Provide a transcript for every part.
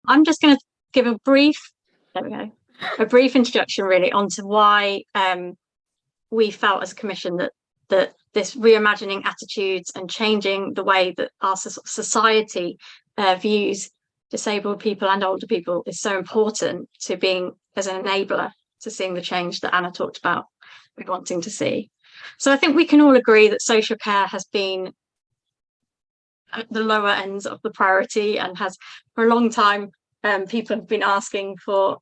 I'm just going to give a brief, there we go, a brief introduction really onto why we felt as a commission that this reimagining attitudes and changing the way that our society views disabled people and older people is so important to being as an enabler to seeing the change that Anna talked about we're wanting to see. So I think we can all agree that social care has been at the lower ends of the priority and has for a long time people have been asking for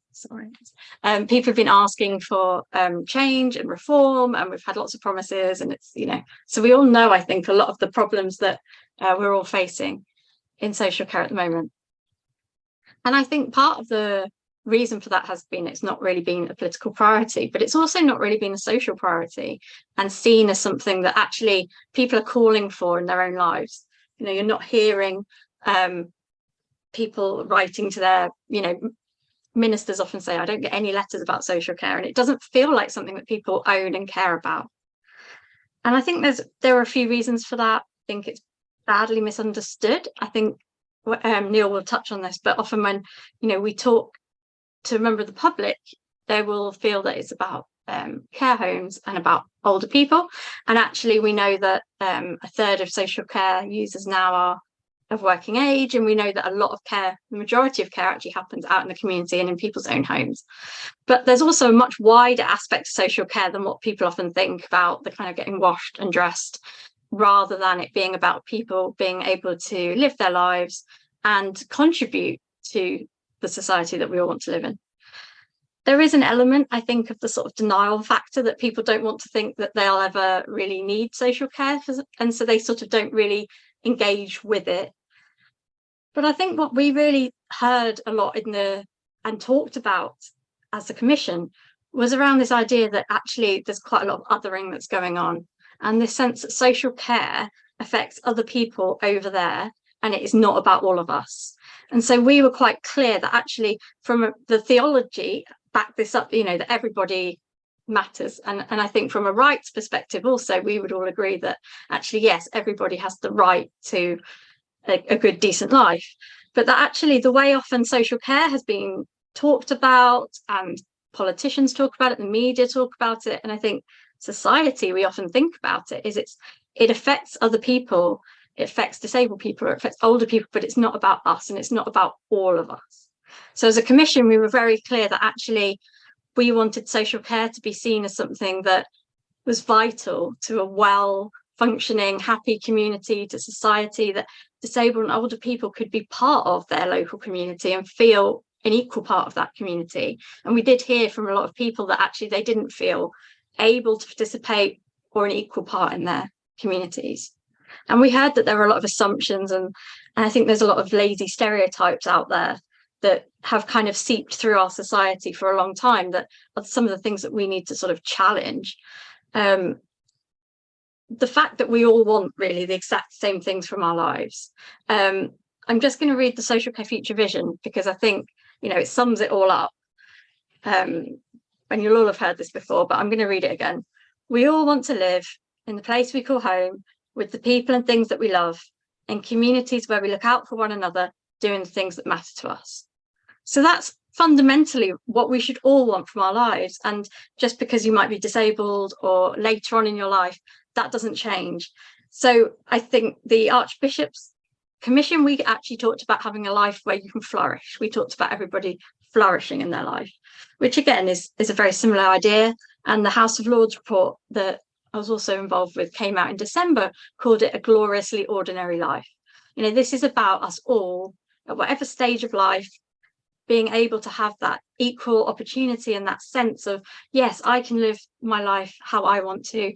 change and reform, and we've had lots of promises, and it's, you know, so we all know, I think, a lot of the problems that we're all facing in social care at the moment. And I think part of the reason for that has been it's not really been a political priority, but it's also not really been a social priority and seen as something that actually people are calling for in their own lives. You know, you're not hearing people writing to their, you know, ministers often say, I don't get any letters about social care, and it doesn't feel like something that people own and care about. And I think there are a few reasons for that. I think it's badly misunderstood. I think Neil will touch on this, but often when, you know, we talk to a member of the public, they will feel that it's about care homes and about older people. And actually we know that a third of social care users now are of working age, and we know that a lot of care, the majority of care actually happens out in the community and in people's own homes. But there's also a much wider aspect of social care than what people often think about, the kind of getting washed and dressed, rather than it being about people being able to live their lives and contribute to the society that we all want to live in. There is an element, I think, of the sort of denial factor that people don't want to think that they'll ever really need social care, and so they sort of don't really engage with it. But I think what we really heard a lot and talked about as a commission was around this idea that actually there's quite a lot of othering that's going on, and this sense that social care affects other people over there and it is not about all of us. And so we were quite clear that actually from the theology back this up, you know, that everybody matters. And I think from a rights perspective also, we would all agree that actually, yes, everybody has the right to a good, decent life. But that actually the way often social care has been talked about, and politicians talk about it, the media talk about it, and I think society, we often think about it, is it affects other people, it affects disabled people, it affects older people, but it's not about us and it's not about all of us. So as a commission, we were very clear that actually we wanted social care to be seen as something that was vital to a well-functioning, happy community, to society, that disabled and older people could be part of their local community and feel an equal part of that community. And we did hear from a lot of people that actually they didn't feel able to participate or an equal part in their communities. And we heard that there were a lot of assumptions, and I think there's a lot of lazy stereotypes out there that have kind of seeped through our society for a long time, that are some of the things that we need to sort of challenge. The fact that we all want really the exact same things from our lives. I'm just going to read the Social Care Future Vision because I think, you know, it sums it all up. And you'll all have heard this before, but I'm going to read it again. We all want to live in the place we call home, with the people and things that we love, in communities where we look out for one another, doing the things that matter to us. So that's fundamentally what we should all want from our lives. And just because you might be disabled or later on in your life, that doesn't change. So I think the Archbishop's Commission, we actually talked about having a life where you can flourish. We talked about everybody flourishing in their life, which again is a very similar idea. And the House of Lords report that I was also involved with came out in December, called it a gloriously ordinary life. You know, this is about us all at whatever stage of life being able to have that equal opportunity and that sense of, yes, I can live my life how I want to,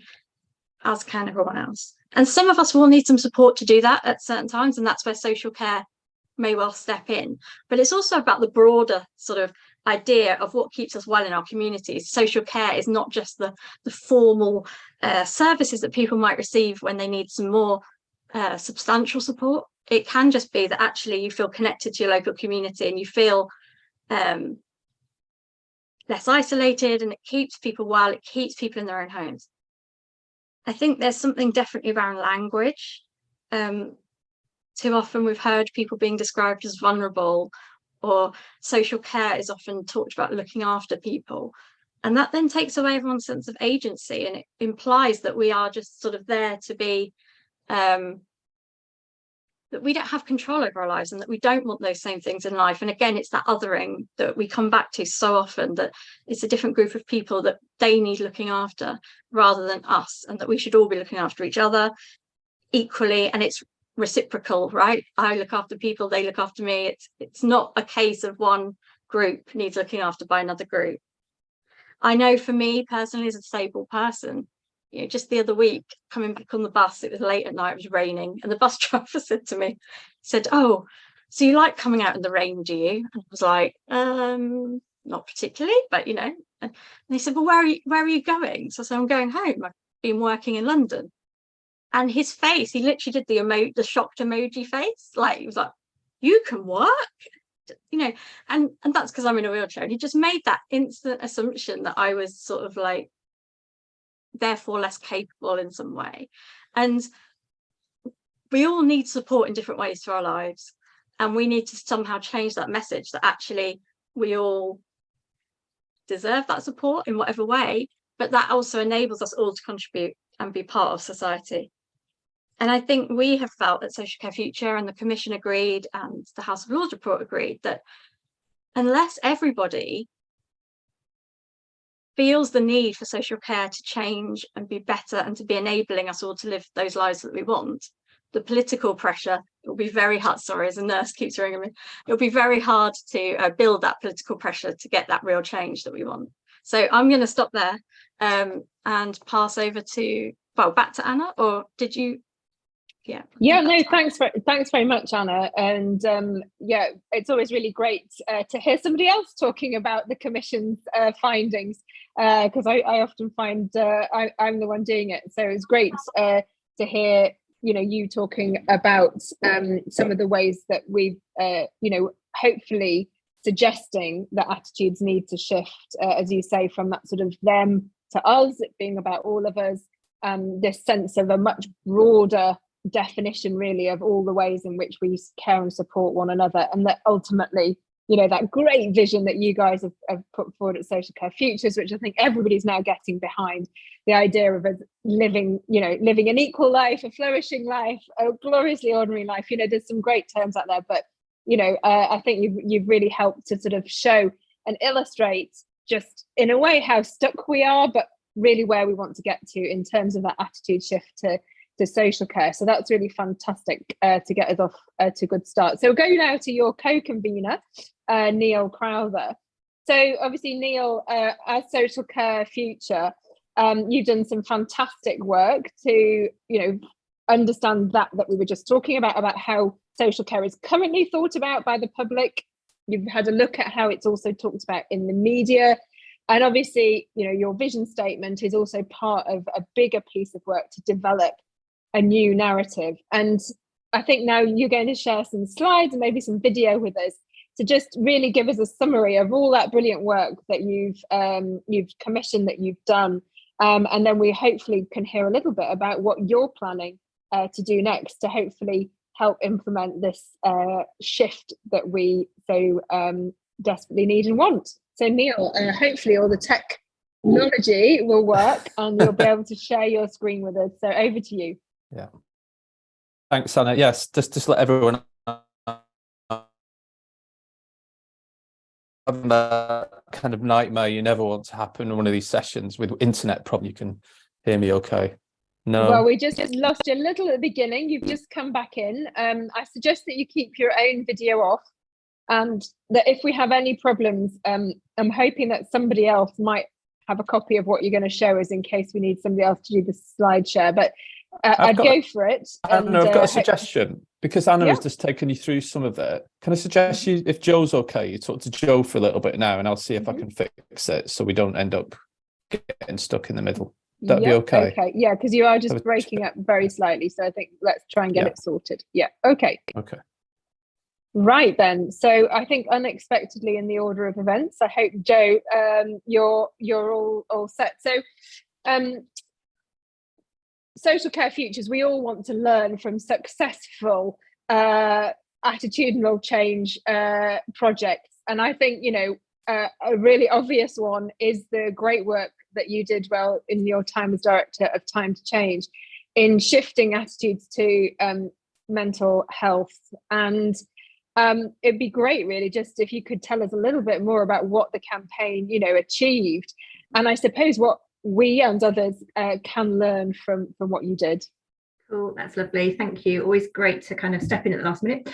as can everyone else. And some of us will need some support to do that at certain times, and that's where social care may well step in. But it's also about the broader sort of idea of what keeps us well in our communities. Social care is not just the formal services that people might receive when they need some more substantial support. It can just be that actually you feel connected to your local community and you feel less isolated, and it keeps people well, it keeps people in their own homes. I think there's something definitely around language. Too often we've heard people being described as vulnerable or social care is often talked about looking after people. And that then takes away everyone's sense of agency, and it implies that we are just sort of there to be, that we don't have control over our lives, and that we don't want those same things in life. And again, it's that othering that we come back to so often, that it's a different group of people that they need looking after rather than us, and that we should all be looking after each other equally, and it's reciprocal, right? I look after people, they look after me. It's not a case of one group needs looking after by another group. I know for me personally, as a disabled person, you know, just the other week coming back on the bus, it was late at night, it was raining, and the bus driver said to me, said, "Oh, so you like coming out in the rain, do you?" And I was like, not particularly, but you know. And they said, "Well, where are you going?" So I said, "I'm going home. I've been working in London." And his face, he literally did the shocked emoji face, like he was like, "You can work?" You know, and that's because I'm in a wheelchair. And he just made that instant assumption that I was sort of like therefore less capable in some way. And we all need support in different ways through our lives, and we need to somehow change that message that actually we all deserve that support in whatever way, but that also enables us all to contribute and be part of society. And I think we have felt at Social Care Future, and the Commission agreed, and the House of Lords report agreed, that unless everybody feels the need for social care to change and be better and to be enabling us all to live those lives that we want, the political pressure, it will be very hard. Sorry, as a nurse keeps ringing me, it'll be very hard to build that political pressure to get that real change that we want. So I'm going to stop there and pass over to, well, back to Anna, or did you? Yeah, no, thanks very much, Anna. And yeah, it's always really great to hear somebody else talking about the Commission's findings, because I often find I'm the one doing it. So it's great to hear, you know, you talking about some of the ways that we've, you know, hopefully suggesting that attitudes need to shift, as you say, from that sort of them to us, it being about all of us, this sense of a much broader definition really of all the ways in which we care and support one another, and that ultimately, you know, that great vision that you guys have put forward at Social Care Futures, which I think everybody's now getting behind, the idea of us living, you know, living an equal life, a flourishing life, a gloriously ordinary life. You know, there's some great terms out there, but you know, I think you've really helped to sort of show and illustrate just in a way how stuck we are, but really where we want to get to in terms of that attitude shift to social care. So that's really fantastic to get us off to a good start. So we'll go now to your co-convener, Neil Crowther. So obviously, Neil, as Social Care Future, you've done some fantastic work to, you know, understand that we were just talking about how social care is currently thought about by the public. You've had a look at how it's also talked about in the media. And obviously, you know, your vision statement is also part of a bigger piece of work to develop a new narrative. And I think now you're going to share some slides and maybe some video with us to just really give us a summary of all that brilliant work that you've commissioned, that you've done. And then we hopefully can hear a little bit about what you're planning to do next to hopefully help implement this shift that we so desperately need and want. So Neil, hopefully all the technology will work and you'll be able to share your screen with us. So over to you. Yeah. Thanks, Anna. Yes, just let everyone that kind of nightmare you never want to happen in one of these sessions with internet problem. You can hear me okay? No. Well, we just lost you a little at the beginning. You've just come back in. I suggest that you keep your own video off, and that if we have any problems, I'm hoping that somebody else might have a copy of what you're going to show us in case we need somebody else to do the slide share. But I'd go for it. Anna, I've got a suggestion, because Anna has just taken you through some of it. Can I suggest you, if Joe's okay, you talk to Joe for a little bit now, and I'll see if I can fix it so we don't end up getting stuck in the middle. That'd be okay. Okay, yeah, because you are just breaking up very slightly. So I think let's try and get it sorted. Yeah, okay. Okay. Right then. So I think unexpectedly in the order of events, I hope, Joe, you're all set. So Social Care Futures, we all want to learn from successful attitudinal change projects. And I think, you know, a really obvious one is the great work that you did well in your time as director of Time to Change in shifting attitudes to mental health. And it'd be great, really, just if you could tell us a little bit more about what the campaign, you know, achieved, and I suppose what we and others can learn from what you did. Cool, that's lovely. Thank you. Always great to kind of step in at the last minute,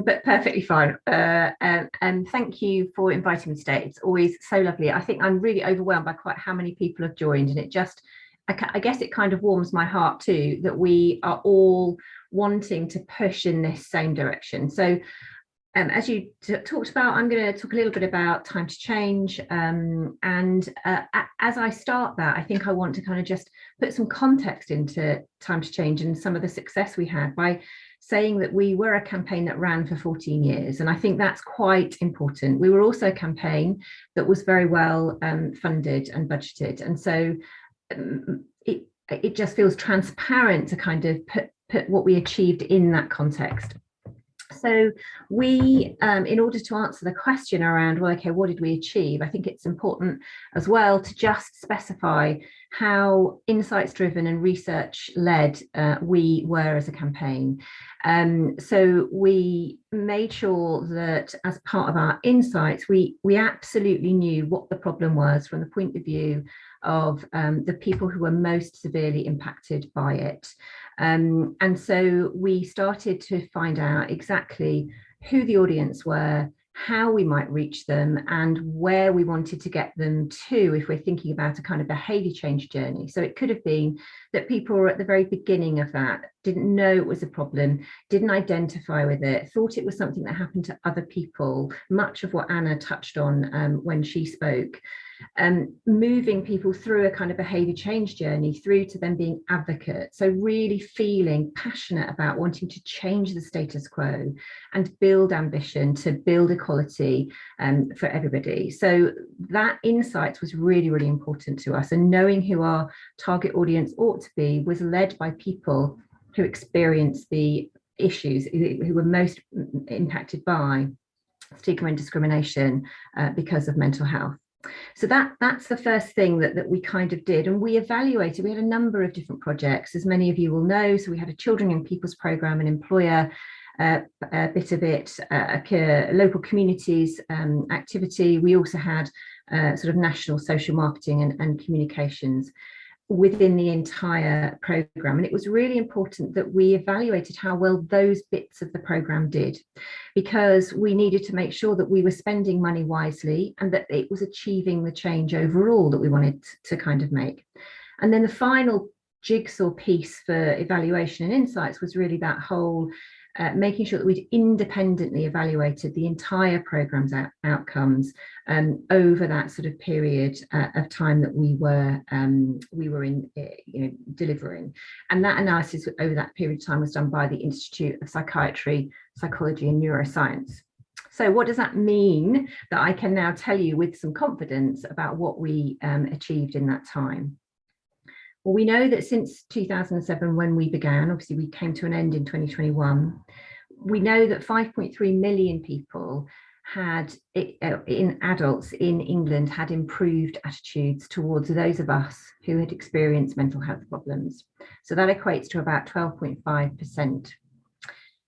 but perfectly fine. And thank you for inviting me today. It's always so lovely. I think I'm really overwhelmed by quite how many people have joined, and it just, I guess it kind of warms my heart too that we are all wanting to push in this same direction. So as you talked about, I'm going to talk a little bit about Time to Change. As I start that, I think I want to kind of just put some context into Time to Change and some of the success we had by saying that we were a campaign that ran for 14 years. And I think that's quite important. We were also a campaign that was very well funded and budgeted. And so it just feels transparent to kind of put what we achieved in that context. So we, in order to answer the question around, well, okay, what did we achieve? I think it's important as well to just specify how insights driven and research led we were as a campaign. So we made sure that as part of our insights, we absolutely knew what the problem was from the point of view of the people who were most severely impacted by it. And so we started to find out exactly who the audience were, how we might reach them, and where we wanted to get them to if we're thinking about a kind of behaviour change journey. So it could have been that people were at the very beginning of that, didn't know it was a problem, didn't identify with it, thought it was something that happened to other people, much of what Anna touched on when she spoke. Moving people through a kind of behaviour change journey through to them being advocates. So really feeling passionate about wanting to change the status quo and build ambition to build equality for everybody. So that insight was really, really important to us. And knowing who our target audience ought to be was led by people who experienced the issues, who were most impacted by stigma and discrimination because of mental health. So that's the first thing that we kind of did, and we evaluated. We had a number of different projects, as many of you will know. So we had a children and people's programme, an employer bit of it, a local communities activity. We also had sort of national social marketing and communications within the entire programme. And it was really important that we evaluated how well those bits of the programme did, because we needed to make sure that we were spending money wisely and that it was achieving the change overall that we wanted to kind of make. And then the final jigsaw piece for evaluation and insights was really that whole making sure that we'd independently evaluated the entire programme's outcomes over that sort of period of time that we were in, delivering. And that analysis over that period of time was done by the Institute of Psychiatry, Psychology and Neuroscience. So what does that mean that I can now tell you with some confidence about what we achieved in that time? Well, we know that since 2007, when we began, obviously we came to an end in 2021, we know that 5.3 million people had, in adults in England, had improved attitudes towards those of us who had experienced mental health problems. So that equates to about 12.5%.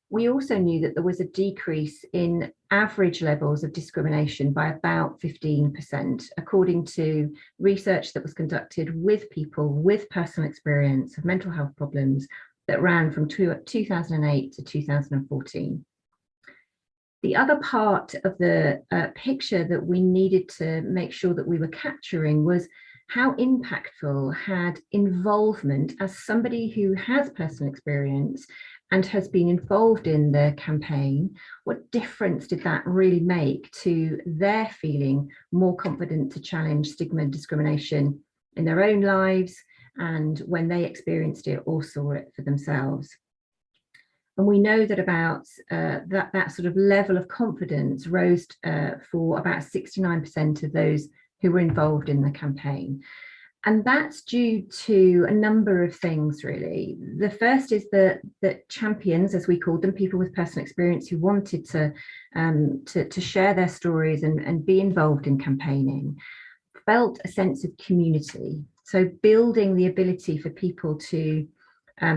We also knew that there was a decrease in average levels of discrimination by about 15%, according to research that was conducted with people with personal experience of mental health problems that ran from 2008 to 2014. The other part of the picture that we needed to make sure that we were capturing was how impactful had involvement as somebody who has personal experience and has been involved in the campaign. What difference did that really make to their feeling more confident to challenge stigma and discrimination in their own lives, and when they experienced it or saw it for themselves? And we know that about that sort of level of confidence rose for about 69% of those who were involved in the campaign. And that's due to a number of things, really. The first is that champions, as we called them, people with personal experience who wanted to share their stories and be involved in campaigning, felt a sense of community. So building the ability for people to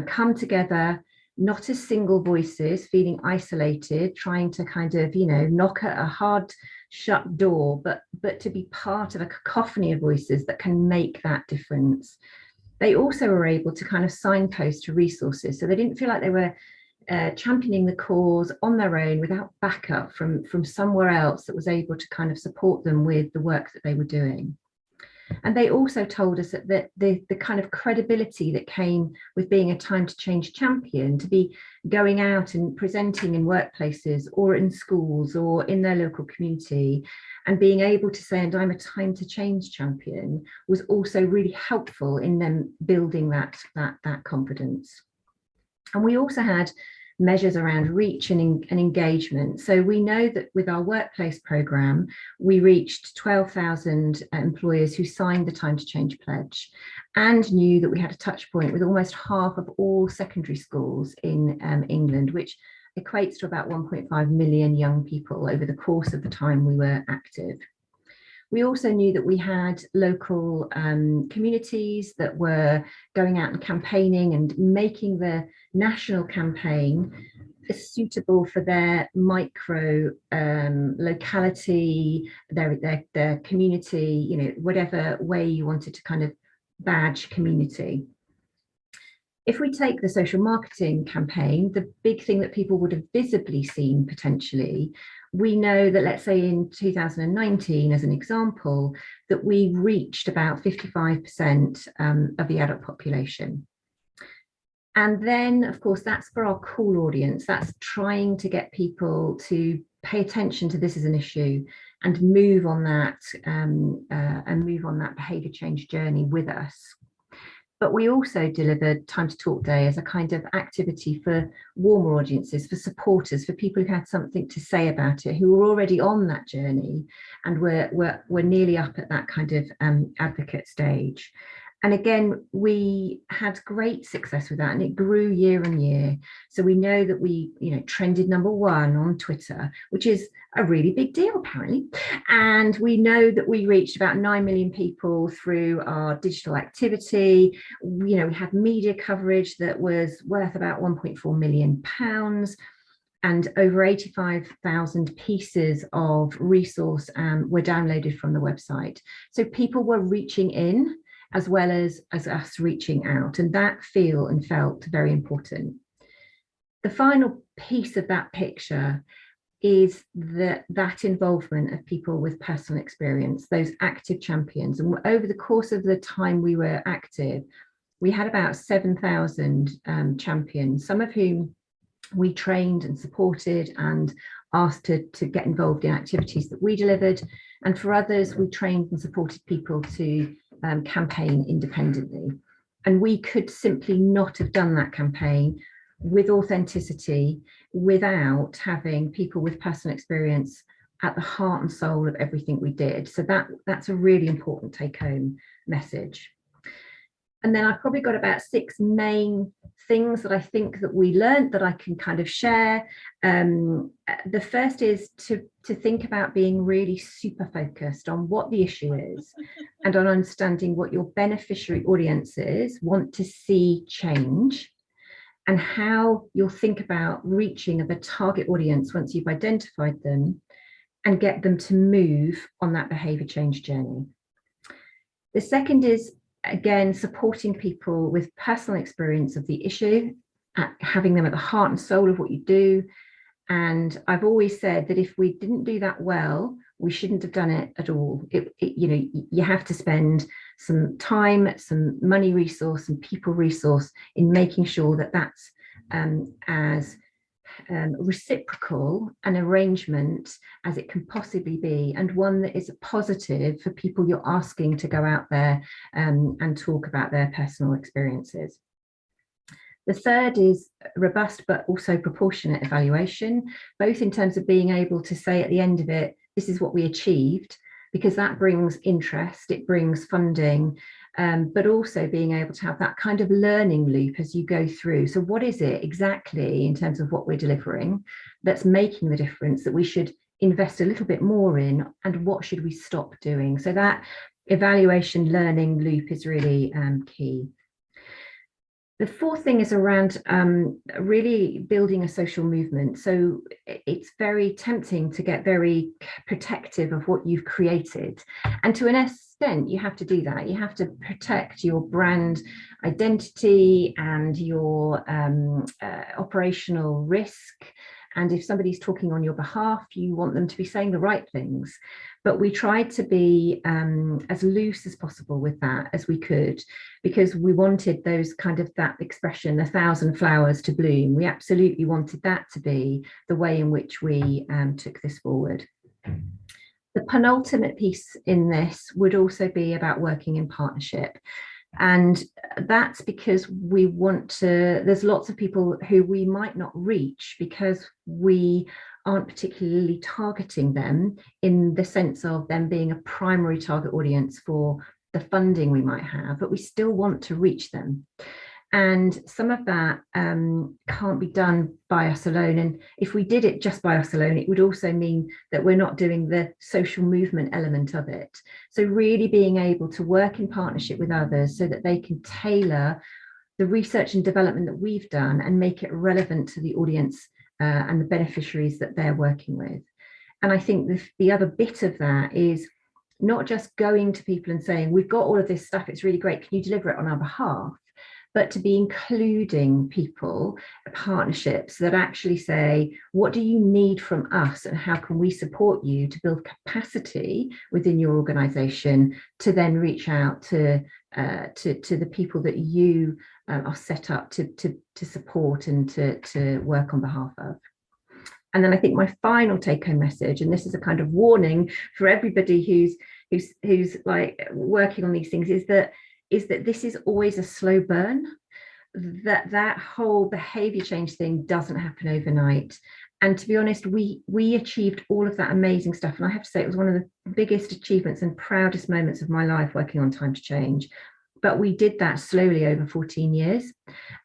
come together, not as single voices, feeling isolated, trying to kind of, knock at a hard shut door, but to be part of a cacophony of voices that can make that difference. They also were able to kind of signpost to resources, so they didn't feel like they were championing the cause on their own without backup from somewhere else that was able to kind of support them with the work that they were doing. And they also told us that the kind of credibility that came with being a Time to Change champion, to be going out and presenting in workplaces or in schools or in their local community and being able to say, and I'm a Time to Change champion, was also really helpful in them building that confidence. And we also had measures around reach and engagement. So we know that with our workplace programme, we reached 12,000 employers who signed the Time to Change pledge, and knew that we had a touch point with almost half of all secondary schools in England, which equates to about 1.5 million young people over the course of the time we were active. We also knew that we had local communities that were going out and campaigning and making the national campaign suitable for their micro locality, their community, whatever way you wanted to kind of badge community. If we take the social marketing campaign, the big thing that people would have visibly seen potentially, we know that, let's say in 2019, as an example, that we reached about 55% of the adult population. And then, of course, that's for our core audience. That's trying to get people to pay attention to this as an issue and move on that behaviour change journey with us. But we also delivered Time to Talk Day as a kind of activity for warmer audiences, for supporters, for people who had something to say about it, who were already on that journey and were nearly up at that kind of advocate stage. And again, we had great success with that, and it grew year on year. So we know that we, trended #1 on Twitter, which is a really big deal apparently. And we know that we reached about 9 million people through our digital activity. We had media coverage that was worth about £1.4 million, and over 85,000 pieces of resource were downloaded from the website. So people were reaching in, as well as us reaching out, and that felt very important. The final piece of that picture is that involvement of people with personal experience, those active champions. And over the course of the time we were active, we had about 7,000 champions, some of whom we trained and supported and asked to get involved in activities that we delivered. And for others, we trained and supported people to campaign independently. And we could simply not have done that campaign with authenticity without having people with personal experience at the heart and soul of everything we did. So that's a really important take-home message. And then I've probably got about 6 main things that I think that we learned that I can kind of share. The first is to think about being really super focused on what the issue is and on understanding what your beneficiary audiences want to see change, and how you'll think about reaching the target audience once you've identified them and get them to move on that behaviour change journey. The second is, again, supporting people with personal experience of the issue, having them at the heart and soul of what you do. And I've always said that if we didn't do that well, we shouldn't have done it at all. You have to spend some time, some money resource, and people resource in making sure that that's as reciprocal an arrangement as it can possibly be, and one that is a positive for people you're asking to go out there and talk about their personal experiences. The third is robust but also proportionate evaluation, both in terms of being able to say at the end of it, this is what we achieved, because that brings interest, it brings funding, but also being able to have that kind of learning loop as you go through. So what is it exactly in terms of what we're delivering that's making the difference that we should invest a little bit more in, and what should we stop doing? So that evaluation learning loop is really key. The fourth thing is around really building a social movement. So it's very tempting to get very protective of what you've created. And to an extent, you have to do that. You have to protect your brand identity and your operational risk. And if somebody's talking on your behalf, you want them to be saying the right things. But we tried to be as loose as possible with that as we could, because we wanted those kind of, that expression, 1,000 flowers to bloom. We absolutely wanted that to be the way in which we took this forward. The penultimate piece in this would also be about working in partnership. And that's because we want to, there's lots of people who we might not reach because we aren't particularly targeting them in the sense of them being a primary target audience for the funding we might have, but we still want to reach them. And some of that can't be done by us alone. And if we did it just by us alone, it would also mean that we're not doing the social movement element of it. So really being able to work in partnership with others so that they can tailor the research and development that we've done and make it relevant to the audience and the beneficiaries that they're working with. And I think the other bit of that is not just going to people and saying, we've got all of this stuff, it's really great, can you deliver it on our behalf? But to be including people, partnerships that actually say, what do you need from us and how can we support you to build capacity within your organization to then reach out to the people that you are set up to support and to work on behalf of. And then I think my final take-home message, and this is a kind of warning for everybody who's like working on these things, is that this is always a slow burn, that whole behavior change thing doesn't happen overnight. And to be honest, we achieved all of that amazing stuff. And I have to say, it was one of the biggest achievements and proudest moments of my life working on Time to Change. But we did that slowly over 14 years.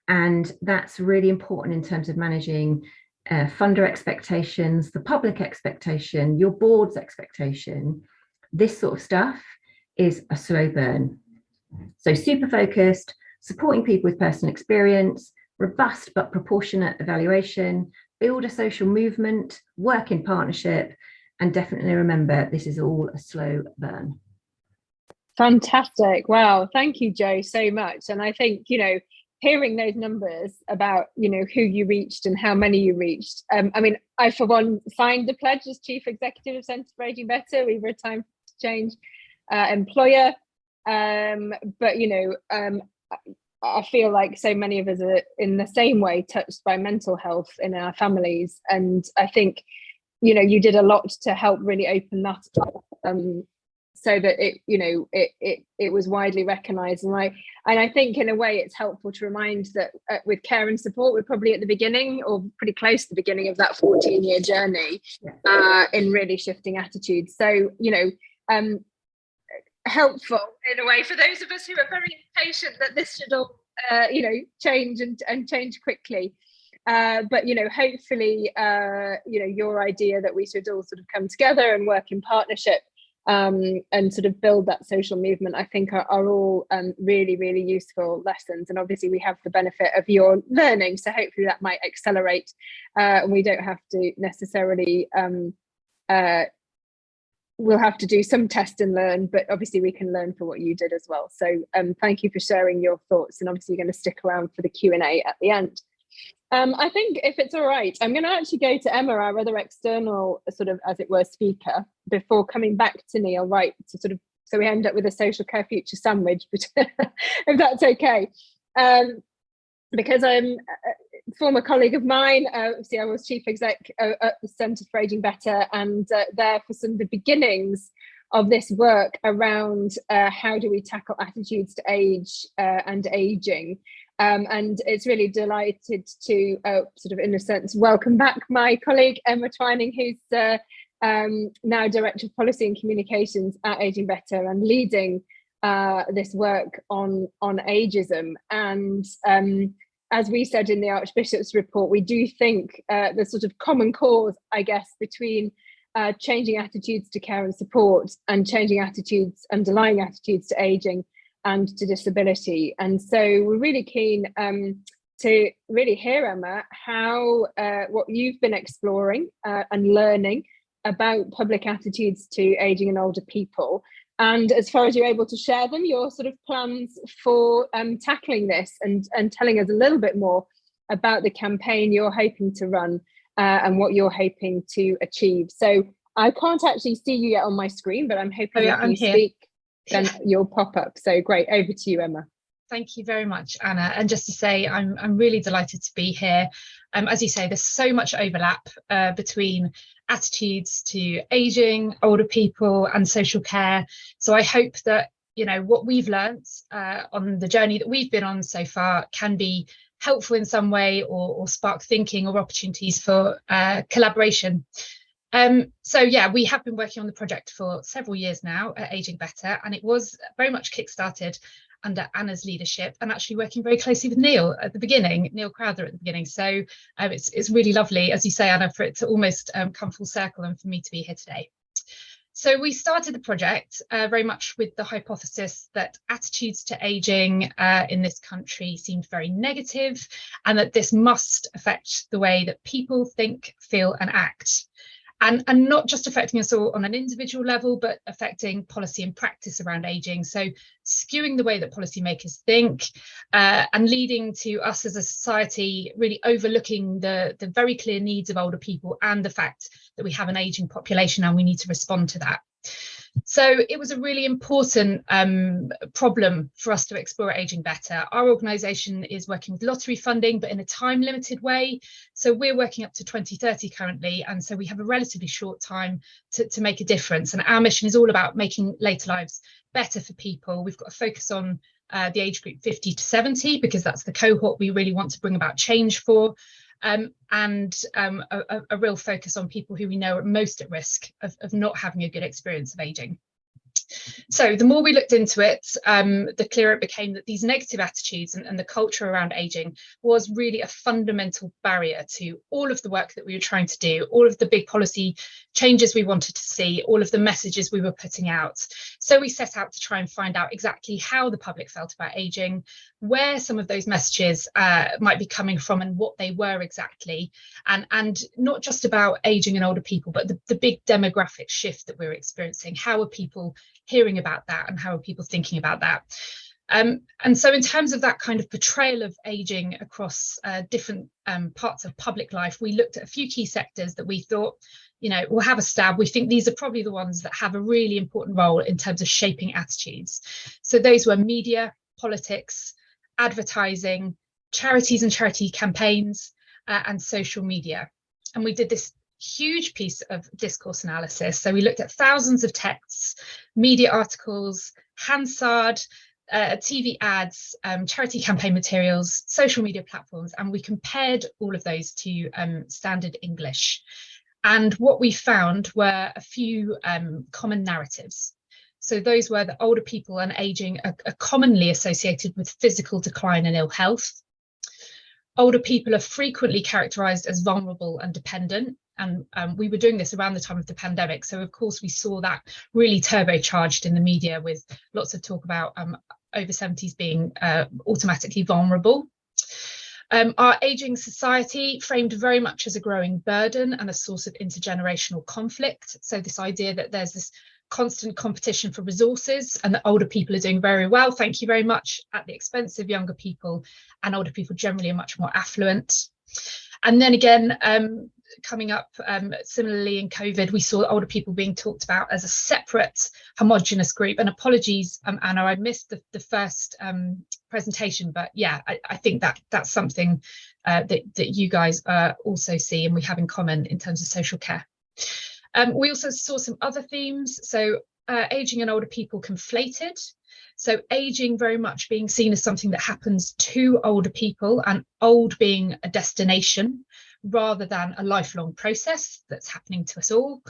And that's really important in terms of managing funder expectations, the public expectation, your board's expectation. This sort of stuff is a slow burn. So super focused, supporting people with personal experience, robust but proportionate evaluation, build a social movement, work in partnership, and definitely remember, this is all a slow burn. Fantastic. Wow. Thank you, Jo, so much. And I think, hearing those numbers about, who you reached and how many you reached. I mean, I, for one, signed the pledge as Chief Executive of Centre for Ageing Better. We were a Time to Change employer. But I feel like so many of us are in the same way touched by mental health in our families, and I think you did a lot to help really open that up, so that it was widely recognized. And I think in a way it's helpful to remind that with care and support, we're probably at the beginning or pretty close to the beginning of that 14-year journey in really shifting attitudes. So helpful in a way for those of us who are very impatient that this should all change and change quickly, but hopefully your idea that we should all sort of come together and work in partnership and sort of build that social movement, I think are all really, really useful lessons. And obviously we have the benefit of your learning, so hopefully that might accelerate and we don't have to necessarily we'll have to do some test and learn, but obviously we can learn from what you did as well. So thank you for sharing your thoughts, and obviously you're going to stick around for the Q&A at the end. I think if it's all right, I'm going to actually go to Emma, our other external sort of, as it were, speaker, before coming back to Neil, right, to sort of, so we end up with a social care future sandwich, but if that's okay. Because I'm a former colleague of mine, obviously I was chief exec at the Centre for Ageing Better, and there for some of the beginnings of this work around how do we tackle attitudes to age and ageing. And it's really delighted to sort of, in a sense, welcome back my colleague Emma Twining, who's now Director of Policy and Communications at Ageing Better and leading this work on ageism. And as we said in the Archbishop's report, we do think the sort of common cause, I guess, between changing attitudes to care and support and changing attitudes, underlying attitudes to ageing and to disability. And so we're really keen to really hear, Emma, how what you've been exploring and learning about public attitudes to ageing and older people. And as far as you're able to share them, your sort of plans for tackling this and telling us a little bit more about the campaign you're hoping to run and what you're hoping to achieve. So I can't actually see you yet on my screen, but I'm hoping if you speak, then you'll pop up. So great, over to you, Emma. Thank you very much, Anna. And just to say, I'm really delighted to be here. As you say, there's so much overlap between attitudes to ageing, older people and social care. So I hope that, you know, what we've learnt on the journey that we've been on so far can be helpful in some way or spark thinking or opportunities for collaboration. So yeah, we have been working on the project for several years now at Ageing Better, and it was very much kick-started under Anna's leadership and actually working very closely with Neil at the beginning, Neil Crowther at the beginning. So it's really lovely, as you say, Anna, for it to almost come full circle and for me to be here today. So we started the project very much with the hypothesis that attitudes to ageing in this country seemed very negative, and that this must affect the way that people think, feel and act. And not just affecting us all on an individual level, but affecting policy and practice around ageing. So skewing the way that policymakers think and leading to us as a society really overlooking the very clear needs of older people and the fact that we have an ageing population and we need to respond to that. So it was a really important problem for us to explore at Ageing Better. Our organisation is working with lottery funding, but in a time limited way. So we're working up to 2030 currently. And so we have a relatively short time to make a difference. And our mission is all about making later lives better for people. We've got a focus on the age group 50 to 70, because that's the cohort we really want to bring about change for. And a real focus on people who we know are most at risk of not having a good experience of ageing. So the more we looked into it, the clearer it became that these negative attitudes and the culture around ageing was really a fundamental barrier to all of the work that we were trying to do, all of the big policy changes we wanted to see, all of the messages we were putting out. So we set out to try and find out exactly how the public felt about ageing, where some of those messages might be coming from and what they were exactly, and not just about ageing and older people, but the big demographic shift that we're experiencing. How are people hearing about that and how are people thinking about that? And so in terms of that kind of portrayal of ageing across different parts of public life, we looked at a few key sectors that we thought, you know, we'll have a stab. We think these are probably the ones that have a really important role in terms of shaping attitudes. So those were media, politics, advertising, charities and charity campaigns, and social media. And we did this huge piece of discourse analysis. So we looked at thousands of texts, media articles, Hansard, TV ads, charity campaign materials, social media platforms, and we compared all of those to standard English. And what we found were a few common narratives. So those were that older people and ageing are commonly associated with physical decline and ill health. Older people are frequently characterised as vulnerable and dependent. And we were doing this around the time of the pandemic. So of course, we saw that really turbocharged in the media with lots of talk about over 70s being automatically vulnerable. Our ageing society framed very much as a growing burden and a source of intergenerational conflict. So this idea that there's this constant competition for resources and that older people are doing very well, thank you very much, at the expense of younger people, and older people generally are much more affluent. And then again, coming up similarly in COVID, we saw older people being talked about as a separate homogenous group. And apologies, Anna, I missed the first presentation, but yeah, I think that's something that you guys also see and we have in common in terms of social care. We also saw some other themes. So ageing and older people conflated. So ageing very much being seen as something that happens to older people, and old being a destination rather than a lifelong process that's happening to us all.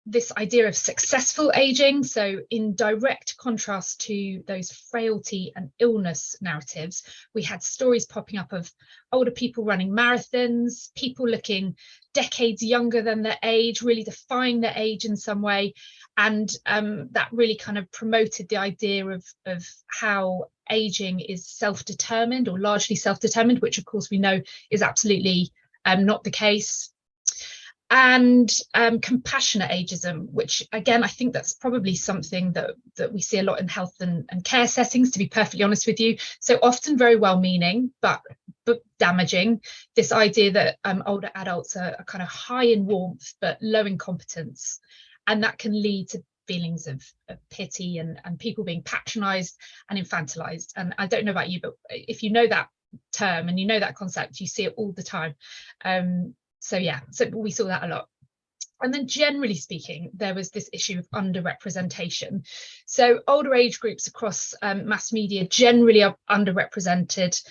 this idea of successful aging. So in direct contrast to those frailty and illness narratives, we had stories popping up of older people running marathons, people looking decades younger than their age, really defying their age in some way. And that really kind of promoted the idea of how aging is self-determined or largely self-determined, which of course we know is absolutely not the case. And compassionate ageism, which again, I think that's probably something that we see a lot in health and care settings, to be perfectly honest with you. So often very well-meaning, but damaging. This idea that older adults are kind of high in warmth, but low in competence. And that can lead to feelings of pity and people being patronised and infantilised. And I don't know about you, but if you know that term and you know that concept, you see it all the time. So yeah, so we saw that a lot. And then generally speaking, there was this issue of underrepresentation. So older age groups across mass media generally are underrepresented.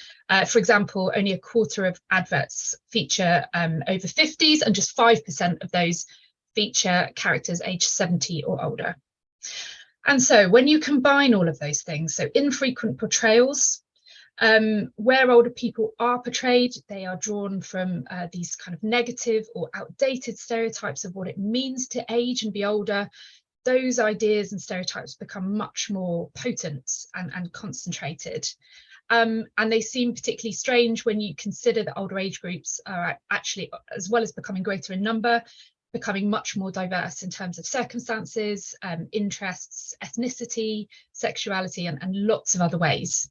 For example, only a quarter of adverts feature over 50s, and just 5% of those feature characters aged 70 or older. And so when you combine all of those things, so infrequent portrayals, where older people are portrayed, they are drawn from these kind of negative or outdated stereotypes of what it means to age and be older. Those ideas and stereotypes become much more potent and concentrated. And they seem particularly strange when you consider that older age groups are actually, as well as becoming greater in number, becoming much more diverse in terms of circumstances, interests, ethnicity, sexuality, and lots of other ways.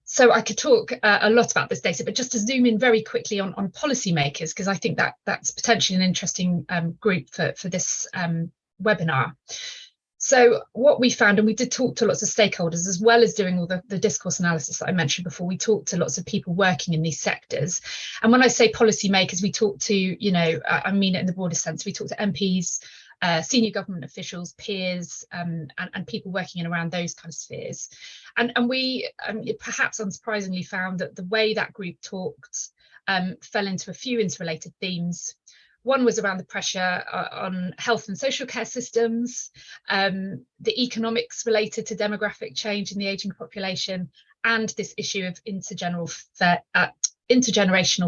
So I could talk a lot about this data, but just to zoom in very quickly on policymakers, because I think that's potentially an interesting group for this webinar. So what we found, and we did talk to lots of stakeholders, as well as doing all the discourse analysis that I mentioned before, we talked to lots of people working in these sectors. And when I say policymakers, we talk to, you know, I mean it in the broader sense, we talk to MPs, senior government officials, peers, and people working in around those kind of spheres. And we perhaps unsurprisingly found that the way that group talked fell into a few interrelated themes. One was around the pressure on health and social care systems, the economics related to demographic change in the ageing population, and this issue of intergenerational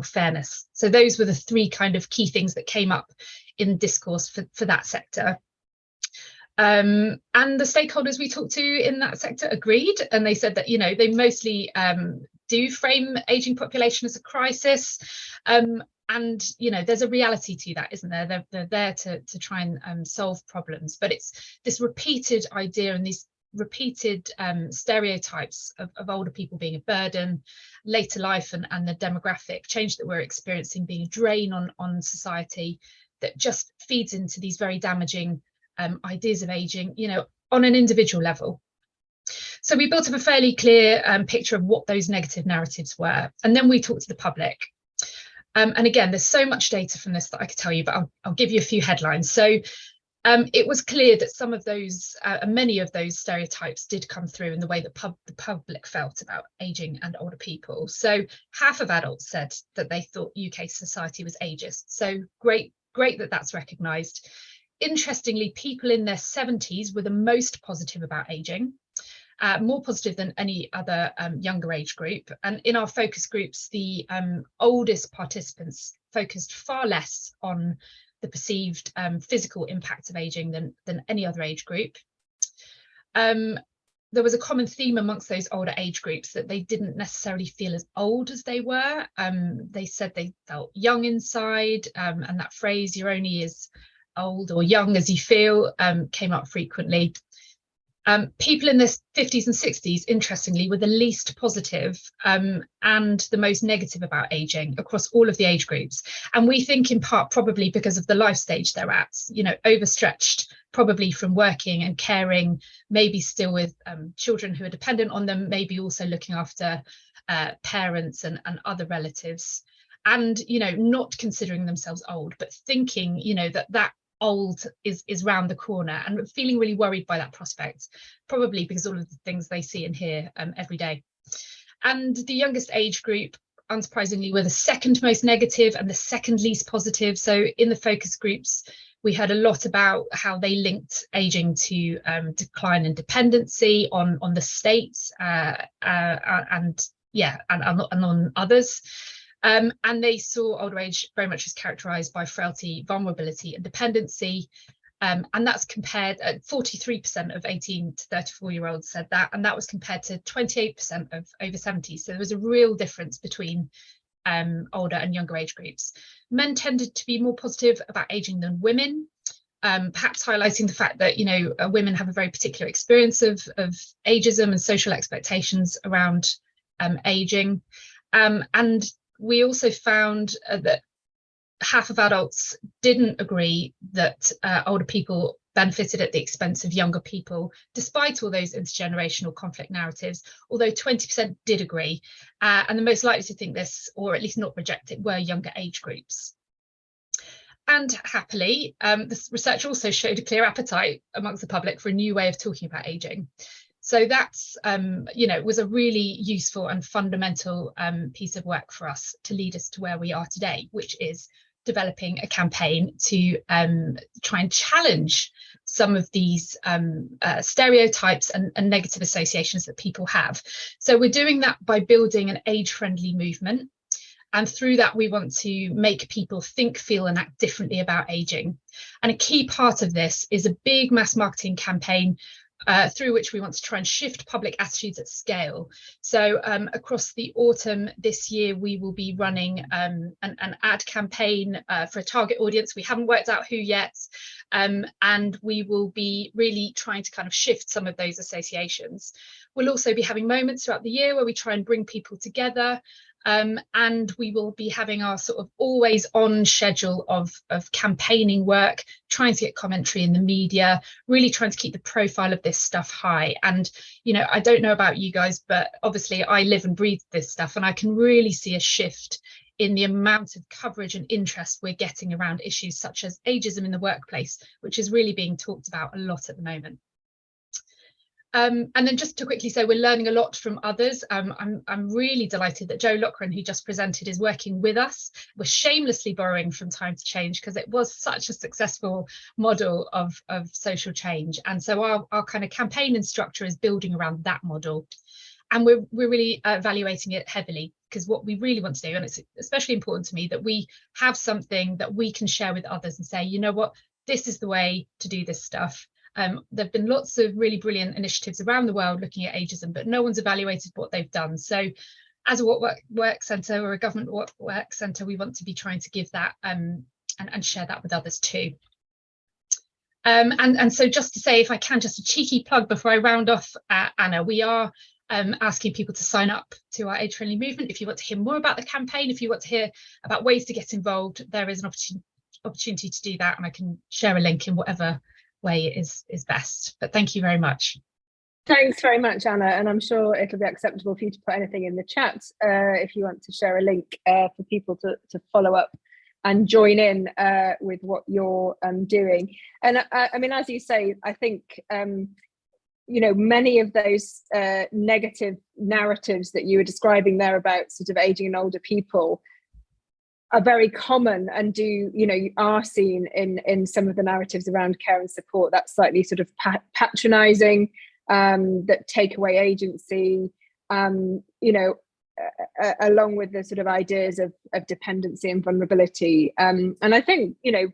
fairness. So those were the three kind of key things that came up in discourse for that sector. And the stakeholders we talked to in that sector agreed, and they said that, you know, they mostly do frame ageing population as a crisis. And, you know, there's a reality to that, isn't there? They're there to try and solve problems. But it's this repeated idea and these repeated stereotypes of older people being a burden, later life and the demographic change that we're experiencing being a drain on society, that just feeds into these very damaging ideas of ageing, you know, on an individual level. So we built up a fairly clear picture of what those negative narratives were. And then we talked to the public. And again, there's so much data from this that I could tell you, but I'll give you a few headlines. So it was clear that some of those, many of those stereotypes did come through in the way that the public felt about ageing and older people. So half of adults said that they thought UK society was ageist. So great that that's recognised. Interestingly, people in their 70s were the most positive about ageing. More positive than any other younger age group. And in our focus groups, the oldest participants focused far less on the perceived physical impacts of ageing than any other age group. There was a common theme amongst those older age groups that they didn't necessarily feel as old as they were. They said they felt young inside, and that phrase, "you're only as old or young as you feel," came up frequently. People in their 50s and 60s, interestingly, were the least positive and the most negative about ageing across all of the age groups. And we think in part probably because of the life stage they're at, you know, overstretched probably from working and caring, maybe still with children who are dependent on them, maybe also looking after parents and other relatives. And, you know, not considering themselves old, but thinking, you know, that old is round the corner, and feeling really worried by that prospect, probably because all of the things they see and hear every day. And the youngest age group, unsurprisingly, were the second most negative and the second least positive. So in the focus groups, We heard a lot about how they linked ageing to decline in dependency on the states and on others. And they saw older age very much as characterised by frailty, vulnerability and dependency. And that's compared at 43% of 18 to 34-year-olds said that, and that was compared to 28% of over 70. So there was a real difference between older and younger age groups. Men tended to be more positive about ageing than women, perhaps highlighting the fact that, you know, women have a very particular experience of ageism and social expectations around ageing. And we also found that half of adults didn't agree that older people benefited at the expense of younger people, despite all those intergenerational conflict narratives, although 20% did agree. And the most likely to think this, or at least not reject it, were younger age groups. And happily, this research also showed a clear appetite amongst the public for a new way of talking about ageing. So that's, you know, was a really useful and fundamental piece of work for us to lead us to where we are today, which is developing a campaign to try and challenge some of these stereotypes and negative associations that people have. So we're doing that by building an age-friendly movement. And through that, we want to make people think, feel and act differently about ageing. And a key part of this is a big mass marketing campaign through which we want to try and shift public attitudes at scale. So across the autumn this year, we will be running an ad campaign for a target audience. We haven't worked out who yet. And we will be really trying to kind of shift some of those associations. We'll also be having moments throughout the year where we try and bring people together. And we will be having our sort of always on schedule of campaigning work, trying to get commentary in the media, really trying to keep the profile of this stuff high. And, you know, I don't know about you guys, but obviously I live and breathe this stuff, and I can really see a shift in the amount of coverage and interest we're getting around issues such as ageism in the workplace, which is really being talked about a lot at the moment. And then just to quickly say, we're learning a lot from others. I'm really delighted that Joe Loughran, who just presented, is working with us. We're shamelessly borrowing from Time to Change because it was such a successful model of social change. And so our kind of campaign and structure is building around that model. And we're really evaluating it heavily, because what we really want to do, and it's especially important to me, that we have something that we can share with others and say, you know what, this is the way to do this stuff. There have been lots of really brilliant initiatives around the world looking at ageism, but no one's evaluated what they've done. So as a work centre or a government work centre, we want to be trying to give that and share that with others too. And so just to say, if I can, just a cheeky plug before I round off, Anna, we are asking people to sign up to our age-friendly movement. If you want to hear more about the campaign, if you want to hear about ways to get involved, there is an opportunity to do that, and I can share a link in whatever way is best. But thank you very much. Thanks very much, Anna, and I'm sure it'll be acceptable for you to put anything in the chat if you want to share a link for people to follow up and join in with what you're doing. And I mean, as you say, I think you know, many of those negative narratives that you were describing there about sort of aging and older people are very common, and do, you know, you are seen in some of the narratives around care and support, that slightly sort of patronizing, that take away agency, you know, along with the sort of ideas of dependency and vulnerability. And I think, you know,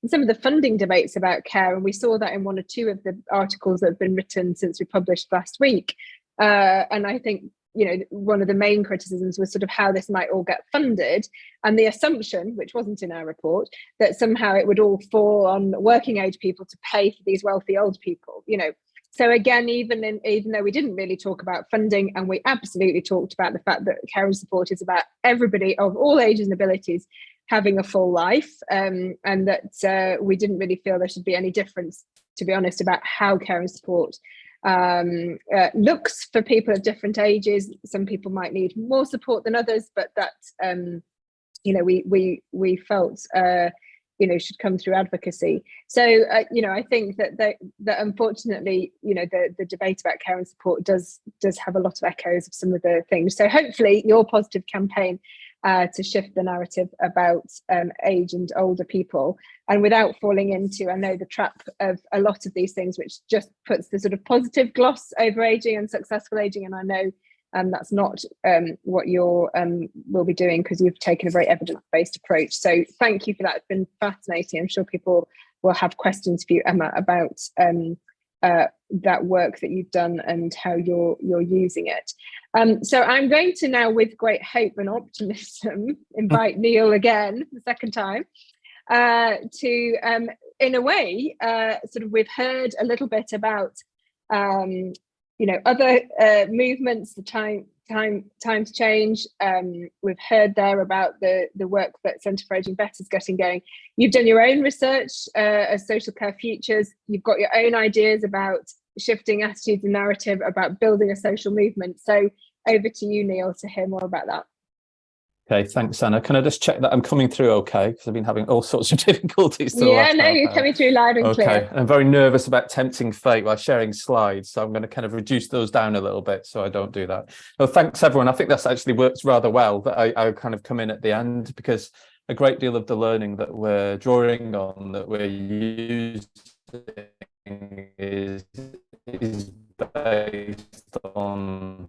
in some of the funding debates about care, and we saw that in one or two of the articles that have been written since we published last week, and I think, you know, one of the main criticisms was sort of how this might all get funded, and the assumption, which wasn't in our report, that somehow it would all fall on working age people to pay for these wealthy old people, you know. So again, even though we didn't really talk about funding, and we absolutely talked about the fact that care and support is about everybody of all ages and abilities having a full life, and that we didn't really feel there should be any difference, to be honest, about how care and support looks for people of different ages. Some people might need more support than others, but that you know, we felt you know, should come through advocacy. So you know, I think that unfortunately, you know, the debate about care and support does have a lot of echoes of some of the things. So hopefully your positive campaign to shift the narrative about age and older people, and without falling into, I know, the trap of a lot of these things, which just puts the sort of positive gloss over aging and successful aging. And I know that's not what you're will be doing, because you've taken a very evidence-based approach. So thank you for that. It's been fascinating. I'm sure people will have questions for you, Emma, about that work that you've done and how you're using it. So I'm going to now, with great hope and optimism, invite Neil again, the second time, to, in a way, sort of, we've heard a little bit about, you know, other movements, the times change. We've heard there about the work that Centre for Ageing Better is getting going. You've done your own research as Social Care Futures. You've got your own ideas about shifting attitudes and narrative, about building a social movement. So over to you, Neil, to hear more about that. Okay, thanks, Anna. Can I just check that I'm coming through okay? Because I've been having all sorts of difficulties. Yeah, no, you're coming through loud and clear. Okay, I'm very nervous about tempting fate while sharing slides, so I'm going to kind of reduce those down a little bit so I don't do that. Well, thanks, everyone. I think that's actually worked rather well, that I kind of come in at the end, because a great deal of the learning that we're drawing on, that we're using, is based on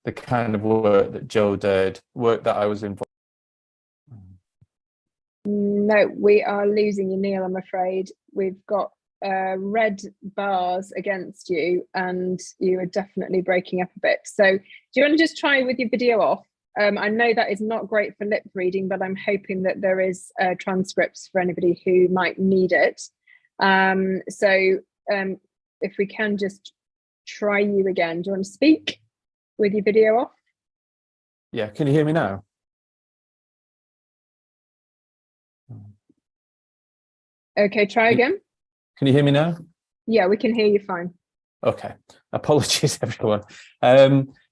the kind of work that Joe did, work that I was involved. No, we are losing you, Neil, I'm afraid. We've got red bars against you, and you are definitely breaking up a bit. So do you want to just try with your video off? I know that is not great for lip reading, but I'm hoping that there is transcripts for anybody who might need it. If we can just try you again. Do you want to speak with your video off? Yeah, can you hear me now? Okay, try again. Can you hear me now? Yeah, we can hear you fine. Okay, apologies, everyone.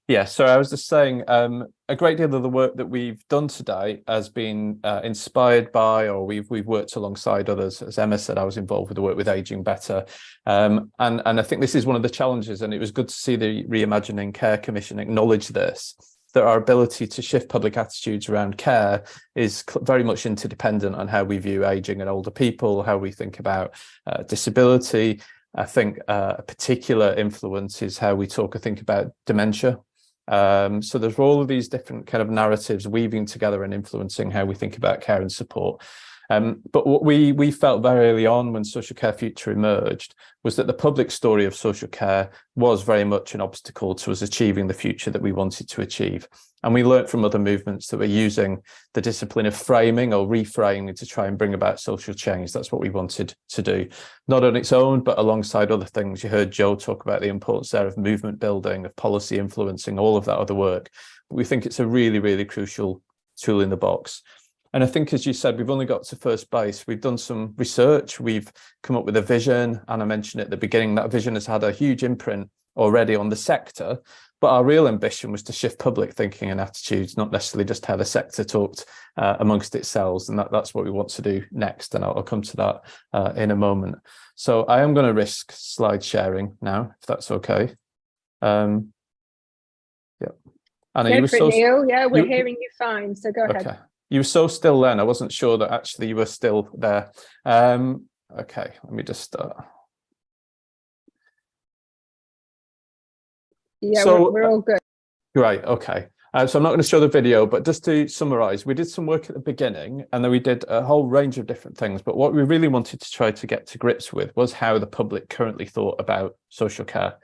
Yeah, so I was just saying, a great deal of the work that we've done today has been inspired by, or we've worked alongside others. As Emma said, I was involved with the work with Ageing Better, and I think this is one of the challenges, and it was good to see the Reimagining Care Commission acknowledge this, that our ability to shift public attitudes around care is very much interdependent on how we view ageing and older people, how we think about disability. I think a particular influence is how we think about dementia. So there's all of these different kind of narratives weaving together and influencing how we think about care and support. But what we felt very early on when Social Care Future emerged was that the public story of social care was very much an obstacle to us achieving the future that we wanted to achieve. And we learnt from other movements that were using the discipline of framing or reframing to try and bring about social change. That's what we wanted to do, not on its own, but alongside other things. You heard Joe talk about the importance there of movement building, of policy influencing, all of that other work. We think it's a really, really crucial tool in the box. And I think, as you said, we've only got to first base. We've done some research. We've come up with a vision. And I mentioned at the beginning, that vision has had a huge imprint already on the sector. But our real ambition was to shift public thinking and attitudes, not necessarily just how the sector talked amongst itself. And that's what we want to do next. And I'll come to that in a moment. So I am going to risk slide sharing now, if that's okay. Yeah. Anna, you were so Neil. Yeah, we're hearing you fine. So go ahead. Okay. You were so still then. I wasn't sure that actually you were still there. Okay, let me just start. Yeah, so, we're all good. Great, okay. So I'm not going to show the video, but just to summarize, we did some work at the beginning, and then we did a whole range of different things. But what we really wanted to try to get to grips with was how the public currently thought about social care.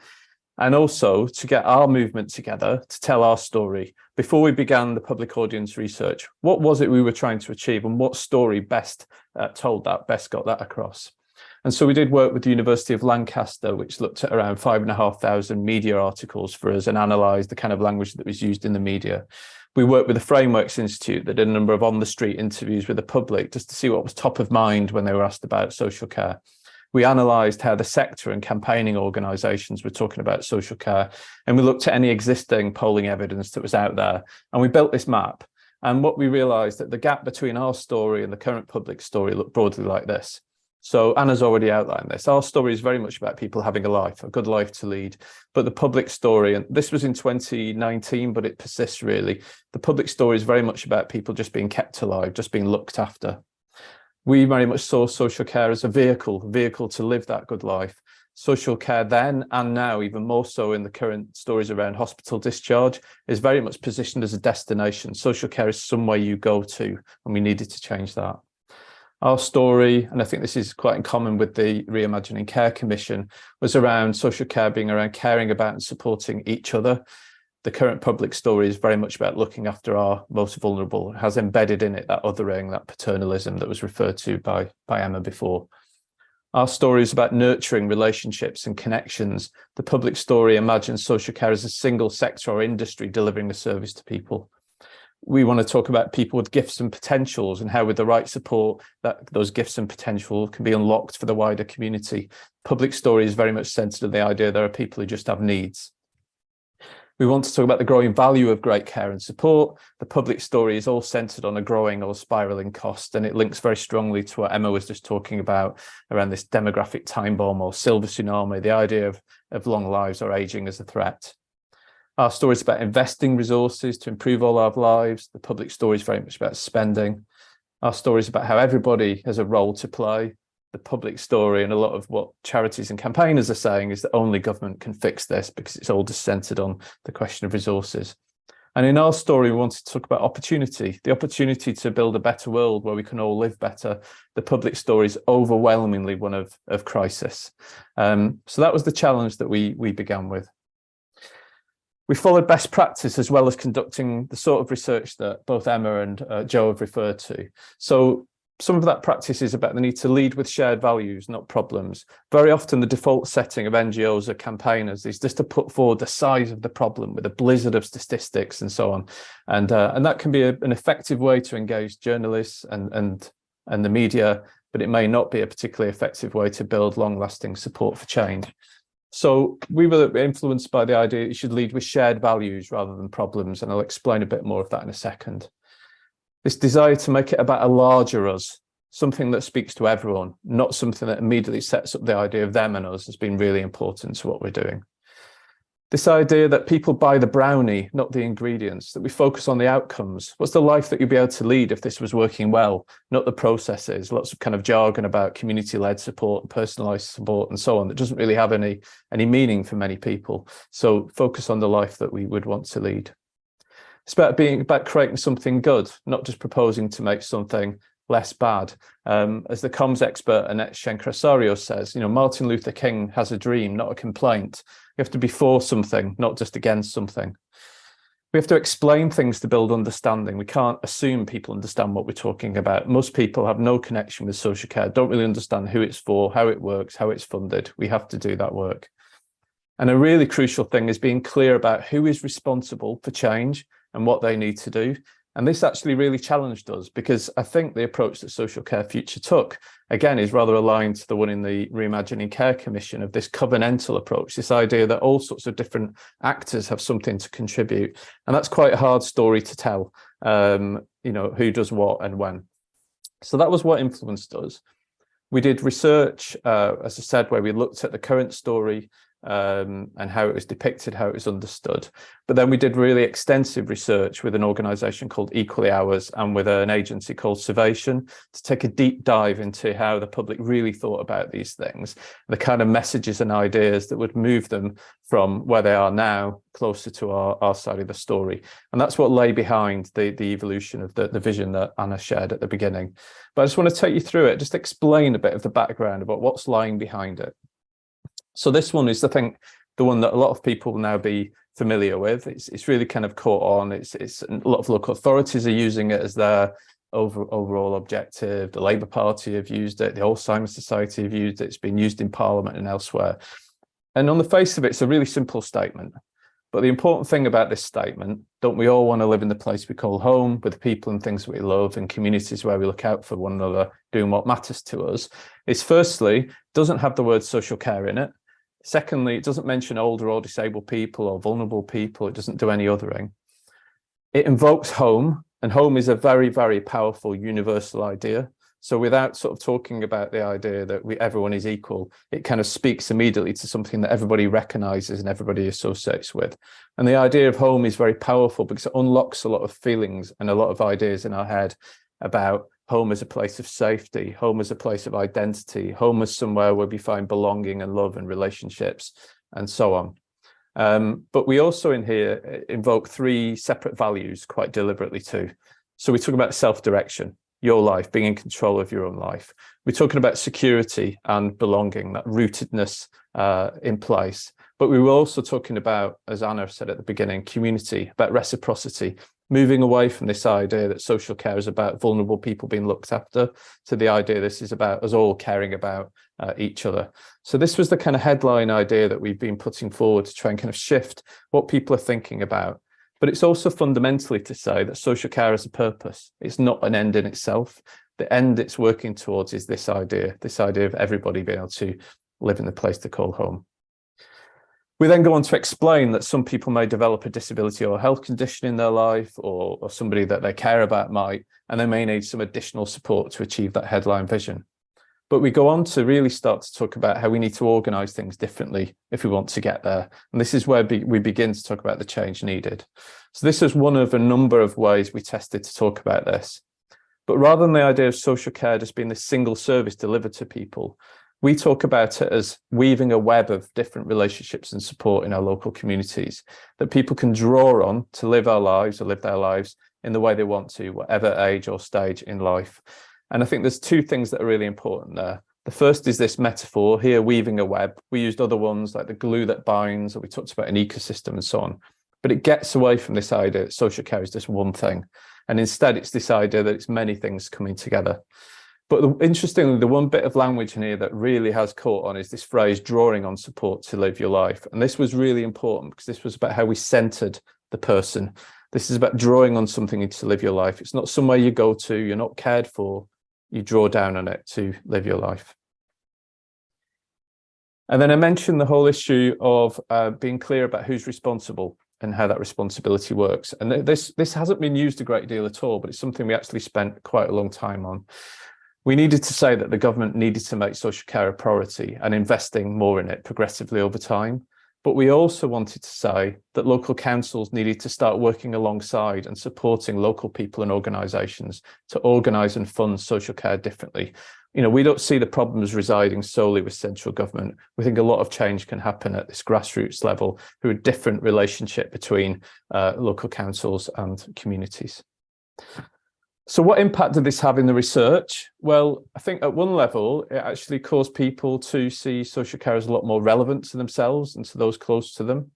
And also to get our movement together to tell our story. Before we began the public audience research, what was it we were trying to achieve, and what story best told that, best got that across? And so we did work with the University of Lancaster, which looked at around 5,500 media articles for us and analysed the kind of language that was used in the media. We worked with the Frameworks Institute that did a number of on-the-street interviews with the public just to see what was top of mind when they were asked about social care. We analysed how the sector and campaigning organisations were talking about social care, and we looked at any existing polling evidence that was out there, and we built this map. And what we realised that the gap between our story and the current public story looked broadly like this. So Anna's already outlined this. Our story is very much about people having a life, a good life to lead. But the public story, and this was in 2019, but it persists really. The public story is very much about people just being kept alive, just being looked after. We very much saw social care as a vehicle to live that good life. Social care then and now, even more so in the current stories around hospital discharge, is very much positioned as a destination. Social care is somewhere you go to, and we needed to change that. Our story, and I think this is quite in common with the Reimagining Care Commission, was around social care being around caring about and supporting each other. The current public story is very much about looking after our most vulnerable. It has embedded in it that othering, that paternalism that was referred to by Emma before. Our story is about nurturing relationships and connections. The public story imagines social care as a single sector or industry delivering a service to people. We want to talk about people with gifts and potentials and how with the right support that those gifts and potential can be unlocked for the wider community. Public story is very much centered on the idea there are people who just have needs. We want to talk about the growing value of great care and support. The public story is all centered on a growing or spiraling cost, and it links very strongly to what Emma was just talking about around this demographic time bomb or silver tsunami, the idea of long lives or aging as a threat. Our story is about investing resources to improve all our lives. The public story is very much about spending. Our story is about how everybody has a role to play. The public story and a lot of what charities and campaigners are saying is that only government can fix this because it's all just centered on the question of resources. And in our story, we wanted to talk about opportunity, the opportunity to build a better world where we can all live better. The public story is overwhelmingly one of crisis. So that was the challenge that we began with. We followed best practice as well as conducting the sort of research that both Emma and Jo have referred to. So some of that practice is about the need to lead with shared values, not problems. Very often the default setting of NGOs or campaigners is just to put forward the size of the problem with a blizzard of statistics and so on. And that can be an effective way to engage journalists and the media, but it may not be a particularly effective way to build long-lasting support for change. So we were influenced by the idea that you should lead with shared values rather than problems, and I'll explain a bit more of that in a second. This desire to make it about a larger us, something that speaks to everyone, not something that immediately sets up the idea of them and us, has been really important to what we're doing. This idea that people buy the brownie, not the ingredients, that we focus on the outcomes. What's the life that you'd be able to lead if this was working well, not the processes? Lots of kind of jargon about community-led support and personalised support and so on that doesn't really have any meaning for many people. So focus on the life that we would want to lead. It's about creating something good, not just proposing to make something less bad. As the comms expert Annette Shenkrasario says, Martin Luther King has a dream, not a complaint. We have to be for something, not just against something. We have to explain things to build understanding. We can't assume people understand what we're talking about. Most people have no connection with social care, don't really understand who it's for, how it works, how it's funded. We have to do that work. And a really crucial thing is being clear about who is responsible for change and what they need to do. And this actually really challenged us because I think the approach that Social Care Future took, again, is rather aligned to the one in the Reimagining Care Commission of this covenantal approach, this idea that all sorts of different actors have something to contribute. And that's quite a hard story to tell, who does what and when. So that was what influenced us. We did research, as I said, where we looked at the current story, and how it was depicted, how it was understood. But then we did really extensive research with an organisation called Equally Ours and with an agency called Survation to take a deep dive into how the public really thought about these things, the kind of messages and ideas that would move them from where they are now closer to our side of the story. And that's what lay behind the evolution of the vision that Anna shared at the beginning. But I just want to take you through it, just explain a bit of the background about what's lying behind it. So this one is, I think, the one that a lot of people will now be familiar with. It's really kind of caught on. It's a lot of local authorities are using it as their overall objective. The Labour Party have used it. The Alzheimer's Society have used it. It's been used in Parliament and elsewhere. And on the face of it, it's a really simple statement. But the important thing about this statement, don't we all want to live in the place we call home with people and things we love and communities where we look out for one another, doing what matters to us, is firstly, doesn't have the word social care in it. Secondly, it doesn't mention older or disabled people or vulnerable people. It doesn't do any othering. It invokes home, and home is a very, very powerful universal idea. So without sort of talking about the idea that everyone is equal, it kind of speaks immediately to something that everybody recognises and everybody associates with. And the idea of home is very powerful because it unlocks a lot of feelings and a lot of ideas in our head about home as a place of safety, home as a place of identity, home as somewhere where we find belonging and love and relationships and so on. But we also in here invoke 3 separate values quite deliberately too. So we talk about self-direction, your life, being in control of your own life. We're talking about security and belonging, that rootedness in place. But we were also talking about, as Anna said at the beginning, community, about reciprocity, moving away from this idea that social care is about vulnerable people being looked after to the idea this is about us all caring about each other. So this was the kind of headline idea that we've been putting forward to try and kind of shift what people are thinking about. But it's also fundamentally to say that social care has a purpose. It's not an end in itself. The end it's working towards is this idea of everybody being able to live in the place they call home. We then go on to explain that some people may develop a disability or health condition in their life, or somebody that they care about might, and they may need some additional support to achieve that headline vision. But we go on to really start to talk about how we need to organise things differently if we want to get there. And this is where we begin to talk about the change needed. So this is one of a number of ways we tested to talk about this. But rather than the idea of social care just being this single service delivered to people, we talk about it as weaving a web of different relationships and support in our local communities that people can draw on to live our lives or live their lives in the way they want to, whatever age or stage in life. And I think there's 2 things that are really important there. The first is this metaphor here, weaving a web. We used other ones like the glue that binds, or we talked about an ecosystem and so on. But it gets away from this idea that social care is just one thing. And instead, it's this idea that it's many things coming together. But interestingly, the one bit of language in here that really has caught on is this phrase, drawing on support to live your life. And this was really important because this was about how we centered the person. This is about drawing on something to live your life. It's not somewhere you go to, you're not cared for, you draw down on it to live your life. And then I mentioned the whole issue of being clear about who's responsible and how that responsibility works. And this hasn't been used a great deal at all, but it's something we actually spent quite a long time on. We needed to say that the government needed to make social care a priority and investing more in it progressively over time. But we also wanted to say that local councils needed to start working alongside and supporting local people and organisations to organise and fund social care differently. You know, we don't see the problems residing solely with central government. We think a lot of change can happen at this grassroots level through a different relationship between local councils and communities. So what impact did this have in the research? Well, I think at one level, it actually caused people to see social care as a lot more relevant to themselves and to those close to them.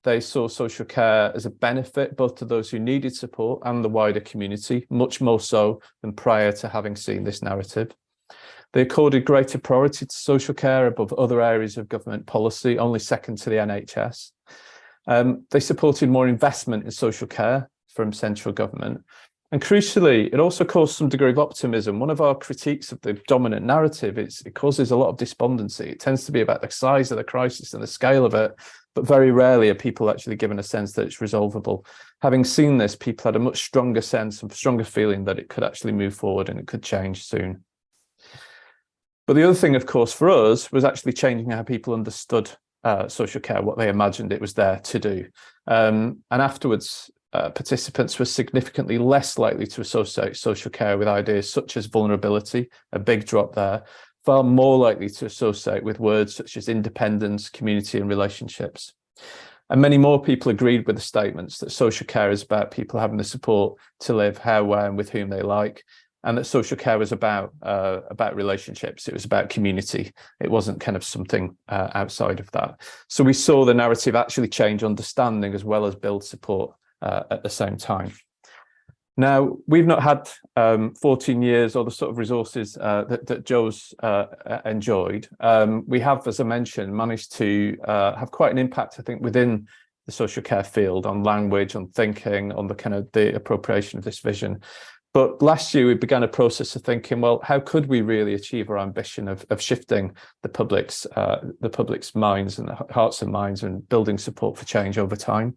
They saw social care as a benefit both to those who needed support and the wider community, much more so than prior to having seen this narrative. They accorded greater priority to social care above other areas of government policy, only second to the NHS. They supported more investment in social care from central government. And crucially, it also caused some degree of optimism. One of our critiques of the dominant narrative is it causes a lot of despondency. It tends to be about the size of the crisis and the scale of it, but very rarely are people actually given a sense that it's resolvable. Having seen this, people had a much stronger sense, a stronger feeling that it could actually move forward and it could change soon. But the other thing, of course, for us was actually changing how people understood social care, what they imagined it was there to do. And afterwards, participants were significantly less likely to associate social care with ideas such as vulnerability, a big drop there, far more likely to associate with words such as independence, community and relationships. And many more people agreed with the statements that social care is about people having the support to live how, where and with whom they like, and that social care was about relationships. It was about community. It wasn't kind of something outside of that. So we saw the narrative actually change understanding as well as build support at the same time. Now, we've not had 14 years or the sort of resources that Joe's enjoyed. We have, as I mentioned, managed to have quite an impact, I think, within the social care field on language, on thinking, on the kind of the appropriation of this vision. But last year, we began a process of thinking, well, how could we really achieve our ambition of shifting the public's minds and hearts and minds and building support for change over time?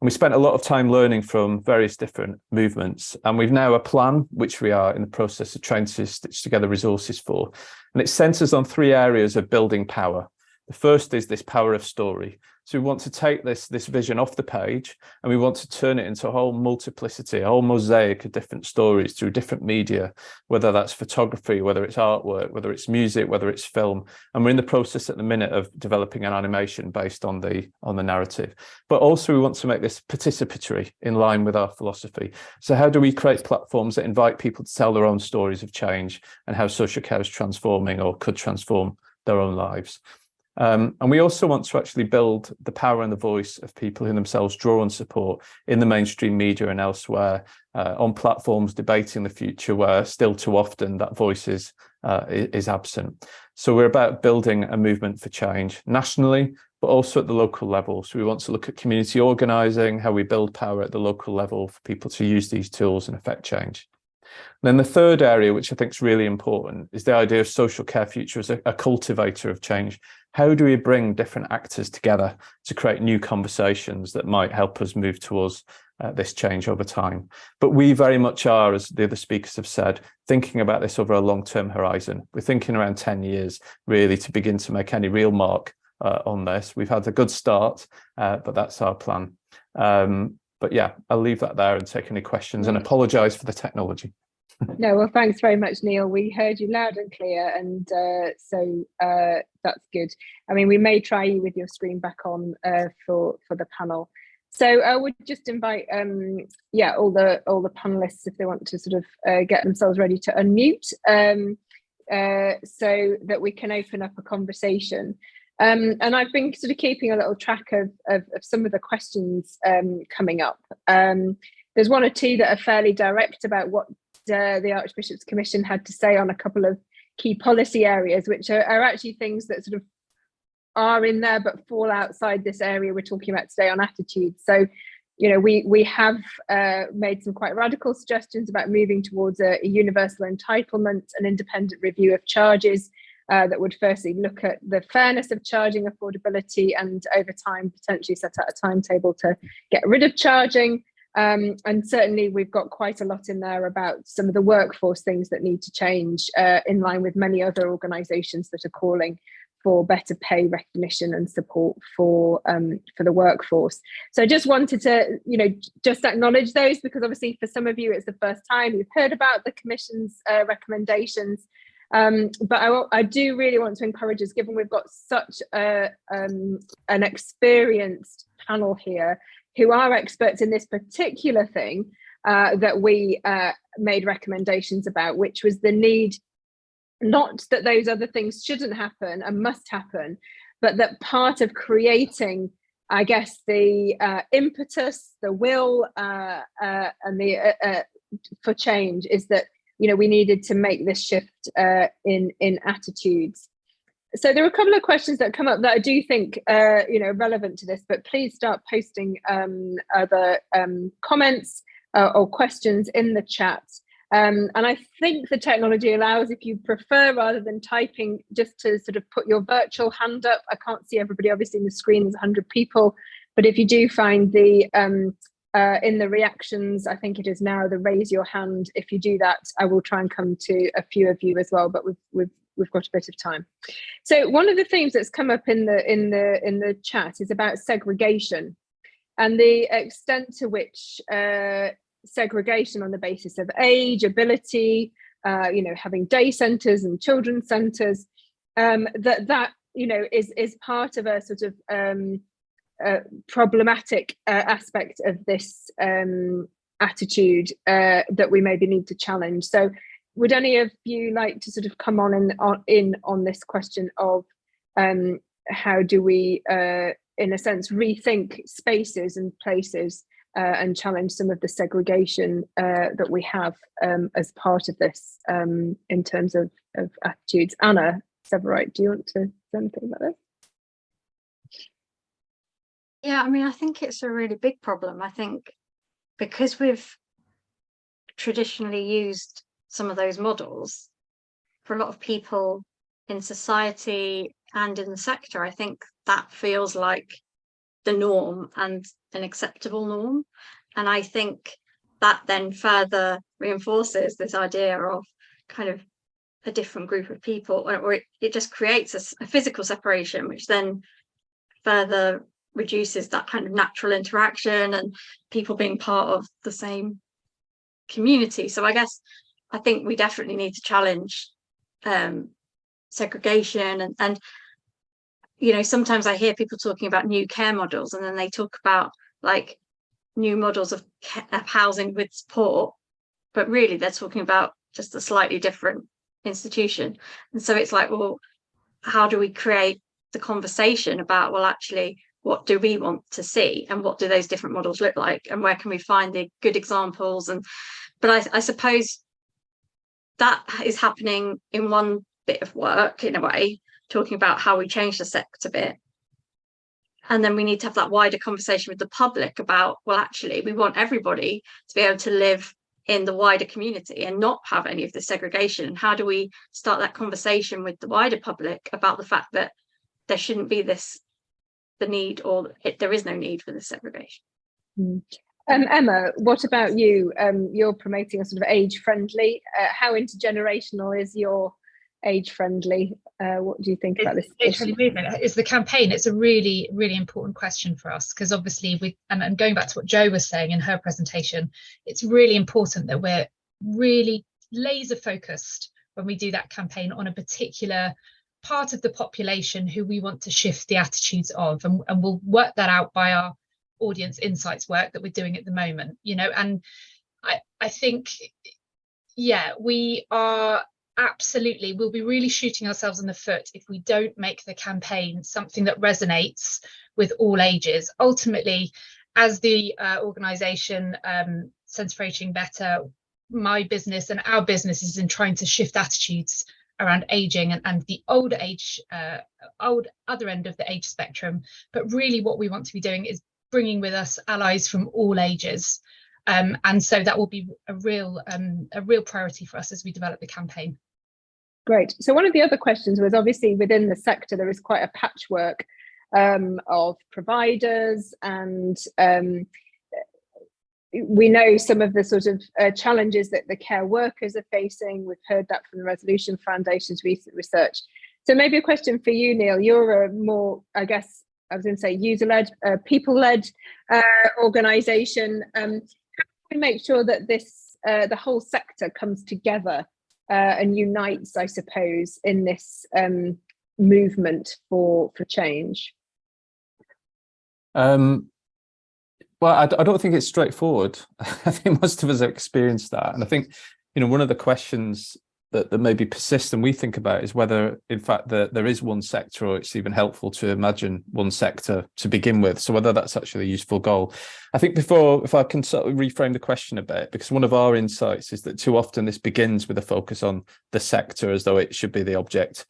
And we spent a lot of time learning from various different movements. And we've now a plan, which we are in the process of trying to stitch together resources for. And it centers on 3 areas of building power. The first is this power of story. So we want to take this vision off the page, and we want to turn it into a whole multiplicity, a whole mosaic of different stories through different media, whether that's photography, whether it's artwork, whether it's music, whether it's film. And we're in the process at the minute of developing an animation based on the narrative. But also we want to make this participatory in line with our philosophy. So how do we create platforms that invite people to tell their own stories of change and how social care is transforming or could transform their own lives? And we also want to actually build the power and the voice of people who themselves draw on support in the mainstream media and elsewhere, on platforms debating the future where still too often that voice is absent. So we're about building a movement for change nationally, but also at the local level. So we want to look at community organising, how we build power at the local level for people to use these tools and affect change. Then the third area, which I think is really important, is the idea of social care future as a cultivator of change. How do we bring different actors together to create new conversations that might help us move towards this change over time? But we very much are, as the other speakers have said, thinking about this over a long-term horizon. We're thinking around 10 years, really, to begin to make any real mark on this. We've had a good start, but that's our plan. But yeah, I'll leave that there and take any questions and apologise for the technology. No, well, thanks very much, Neil. We heard you loud and clear, and so that's good. I mean, we may try you with your screen back on for the panel. So I would just invite, all the panelists, if they want to sort of get themselves ready to unmute, so that we can open up a conversation. And I've been sort of keeping a little track of some of the questions coming up. There's 1 or 2 that are fairly direct about what the Archbishop's Commission had to say on a couple of key policy areas, which are actually things that sort of are in there but fall outside this area we're talking about today on attitudes. So, you know, we have made some quite radical suggestions about moving towards a universal entitlement, an independent review of charges that would firstly look at the fairness of charging, affordability, and over time potentially set out a timetable to get rid of charging. And certainly we've got quite a lot in there about some of the workforce things that need to change, in line with many other organisations that are calling for better pay, recognition and support for the workforce. So I just wanted to, you know, just acknowledge those, because obviously for some of you it's the first time you've heard about the Commission's recommendations. But I do really want to encourage us, given we've got such an experienced panel here who are experts in this particular thing, that we made recommendations about, which was the need, not that those other things shouldn't happen and must happen, but that part of creating, I guess, the impetus, the will, and the for change is that, you know, we needed to make this shift in attitudes. So there are a couple of questions that come up that I do think you know, relevant to this, but please start posting other comments or questions in the chat. And I think the technology allows, if you prefer, rather than typing, just to sort of put your virtual hand up. I can't see everybody, obviously, in the screen, there's 100 people, but if you do find the in the reactions, I think it is now, the raise your hand. If you do that, I will try and come to a few of you as well, but we've got a bit of time. So one of the themes that's come up in the chat is about segregation and the extent to which segregation on the basis of age, ability, you know, having day centres and children's centres, that you know is part of a sort of problematic aspect of this attitude that we maybe need to challenge. So would any of you like to sort of come on this question of how do we in a sense rethink spaces and places and challenge some of the segregation that we have as part of this in terms of attitudes? Anna Severite, do you want to say anything about this? Yeah, I mean, I think it's a really big problem. I think because we've traditionally used some of those models, for a lot of people in society and in the sector, I think that feels like the norm, and an acceptable norm. And I think that then further reinforces this idea of kind of a different group of people, or it just creates a physical separation, which then further reduces that kind of natural interaction and people being part of the same community. So I think we definitely need to challenge segregation and you know, sometimes I hear people talking about new care models, and then they talk about like new models of housing with support, but really they're talking about just a slightly different institution. And so it's like, well, how do we create the conversation about, well, actually, what do we want to see, and what do those different models look like, and where can we find the good examples? And but I suppose that is happening in one bit of work, in a way, talking about how we change the sector bit. And then we need to have that wider conversation with the public about, well, actually, we want everybody to be able to live in the wider community and not have any of the segregation. And how do we start that conversation with the wider public about the fact that there shouldn't be the need, or there is no need for this segregation. Emma, what about you? You're promoting a sort of age-friendly. How intergenerational is your age-friendly? What do you think about this age-friendly movement? Is the campaign? It's a really, really important question for us, because obviously and going back to what Jo was saying in her presentation, it's really important that we're really laser focused when we do that campaign on a particular part of the population who we want to shift the attitudes of, and we'll work that out by our audience insights work that we're doing at the moment, you know. And I think, yeah, we are absolutely, we'll be really shooting ourselves in the foot if we don't make the campaign something that resonates with all ages. Ultimately, as the organisation Centre for Ageing Better, my business and our business is in trying to shift attitudes around aging and the older age, other end of the age spectrum. But really what we want to be doing is bringing with us allies from all ages. And so that will be a real priority for us as we develop the campaign. Great. So one of the other questions was, obviously within the sector there is quite a patchwork of providers, and we know some of the sort of challenges that the care workers are facing. We've heard that from the Resolution Foundation's recent research. So maybe a question for you, Neil. You're a more, I guess, I was going to say user-led, people-led organisation. How do we make sure that this, the whole sector comes together and unites, I suppose, in this movement for change? Well, I don't think it's straightforward. I think most of us have experienced that. And I think, you know, one of the questions that maybe persist and we think about is whether, in fact, there is one sector, or it's even helpful to imagine one sector to begin with. So whether that's actually a useful goal. I think if I can sort of reframe the question a bit, because one of our insights is that too often this begins with a focus on the sector as though it should be the object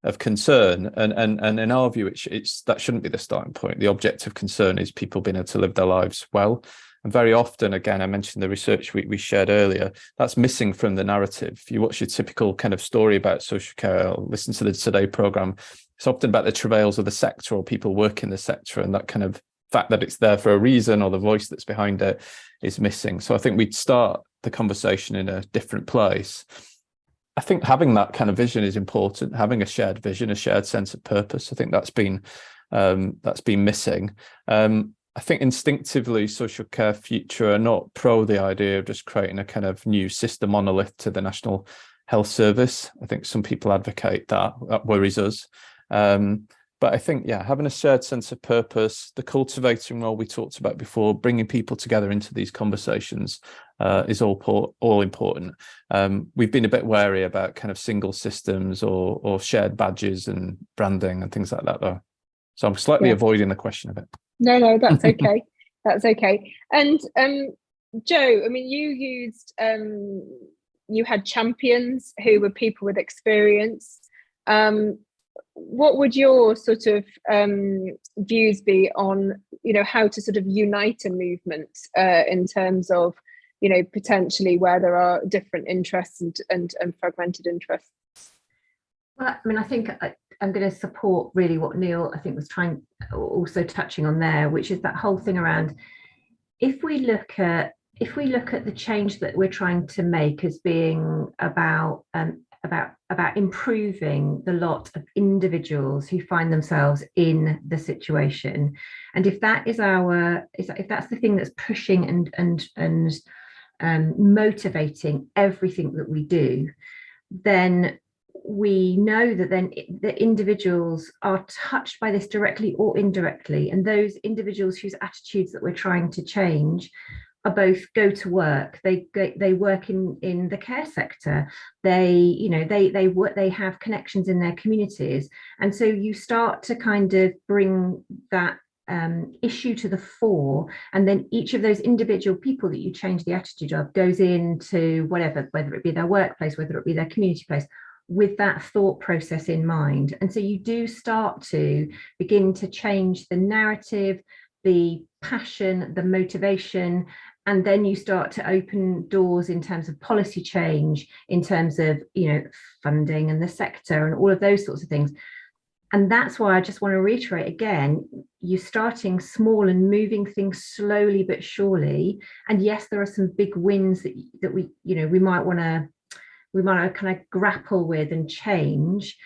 of concern, and in our view it's that shouldn't be the starting point. The object of concern is people being able to live their lives well, and very often, again, I mentioned the research we shared earlier, that's missing from the narrative. If you watch your typical kind of story about social care or listen to the Today programme, it's often about the travails of the sector or people working in the sector, and that kind of fact that it's there for a reason or the voice that's behind it is missing. So I think we'd start the conversation in a different place. I think having that kind of vision is important, having a shared vision, a shared sense of purpose. I think that's been missing. I think instinctively Social Care Future are not pro the idea of just creating a kind of new system monolith to the National Health Service. I think some people advocate that. That worries us. But I think, yeah, having a shared sense of purpose, the cultivating role we talked about before, bringing people together into these conversations is all important. We've been a bit wary about kind of single systems or shared badges and branding and things like that, though. So I'm slightly avoiding the question a bit. No, that's okay. That's okay. And Jo, I mean, you had champions who were people with experience. What would your sort of views be on, you know, how to sort of unite a movement in terms of, you know, potentially where there are different interests and fragmented interests? Well, I mean, I think I'm going to support really what Neil, I think, was trying also touching on there, which is that whole thing around, if we look at the change that we're trying to make as being about improving the lot of individuals who find themselves in the situation, and if that is if that's the thing that's pushing and motivating everything that we do, then we know that then the individuals are touched by this directly or indirectly, and those individuals whose attitudes that we're trying to change are both go to work, they work in the care sector, they have connections in their communities, and so you start to kind of bring that issue to the fore, and then each of those individual people that you change the attitude of goes into whether it be their workplace, whether it be their community place, with that thought process in mind. And so you do start to begin to change the narrative, the passion, the motivation, and then you start to open doors in terms of policy change, in terms of funding and the sector and all of those sorts of things. And that's why I just want to reiterate again, you're starting small and moving things slowly but surely. And yes, there are some big wins that we might want to kind of grapple with and change,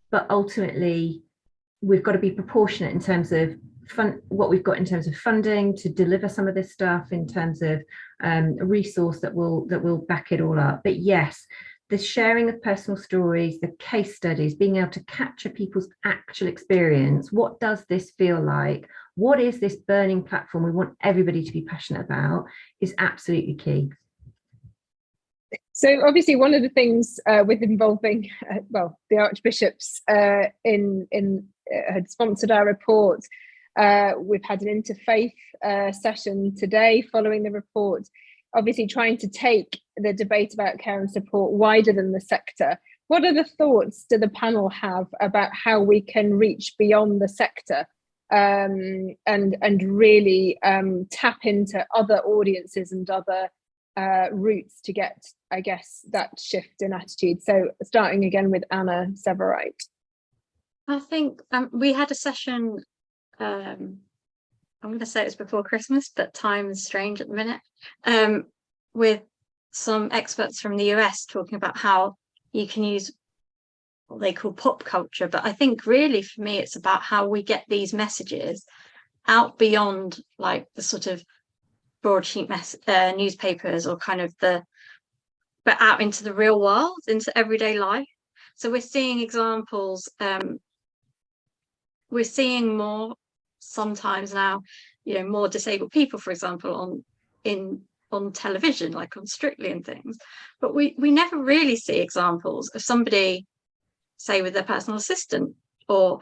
but ultimately we've got to be proportionate in terms of what we've got in terms of funding to deliver some of this stuff, in terms of a resource that will back it all up. But yes, the sharing of personal stories, the case studies, being able to capture people's actual experience. What does this feel like? What is this burning platform we want everybody to be passionate about, is absolutely key. So obviously one of the things with involving, the Archbishops had sponsored our report. We've had an interfaith session today following the report, obviously trying to take the debate about care and support wider than the sector. What are the thoughts do the panel have about how we can reach beyond the sector and really tap into other audiences and other routes to get, I guess, that shift in attitude? So starting again with Anna Severite. I think we had a session, I'm going to say it was before Christmas, but time is strange at the minute, with some experts from the US talking about how you can use what they call pop culture. But I think really for me, it's about how we get these messages out beyond like the sort of broadsheet newspapers or kind of but out into the real world, into everyday life. So we're seeing examples, we're seeing more sometimes now, more disabled people, for example, on television, like on Strictly and things, but we never really see examples of somebody, say, with their personal assistant, or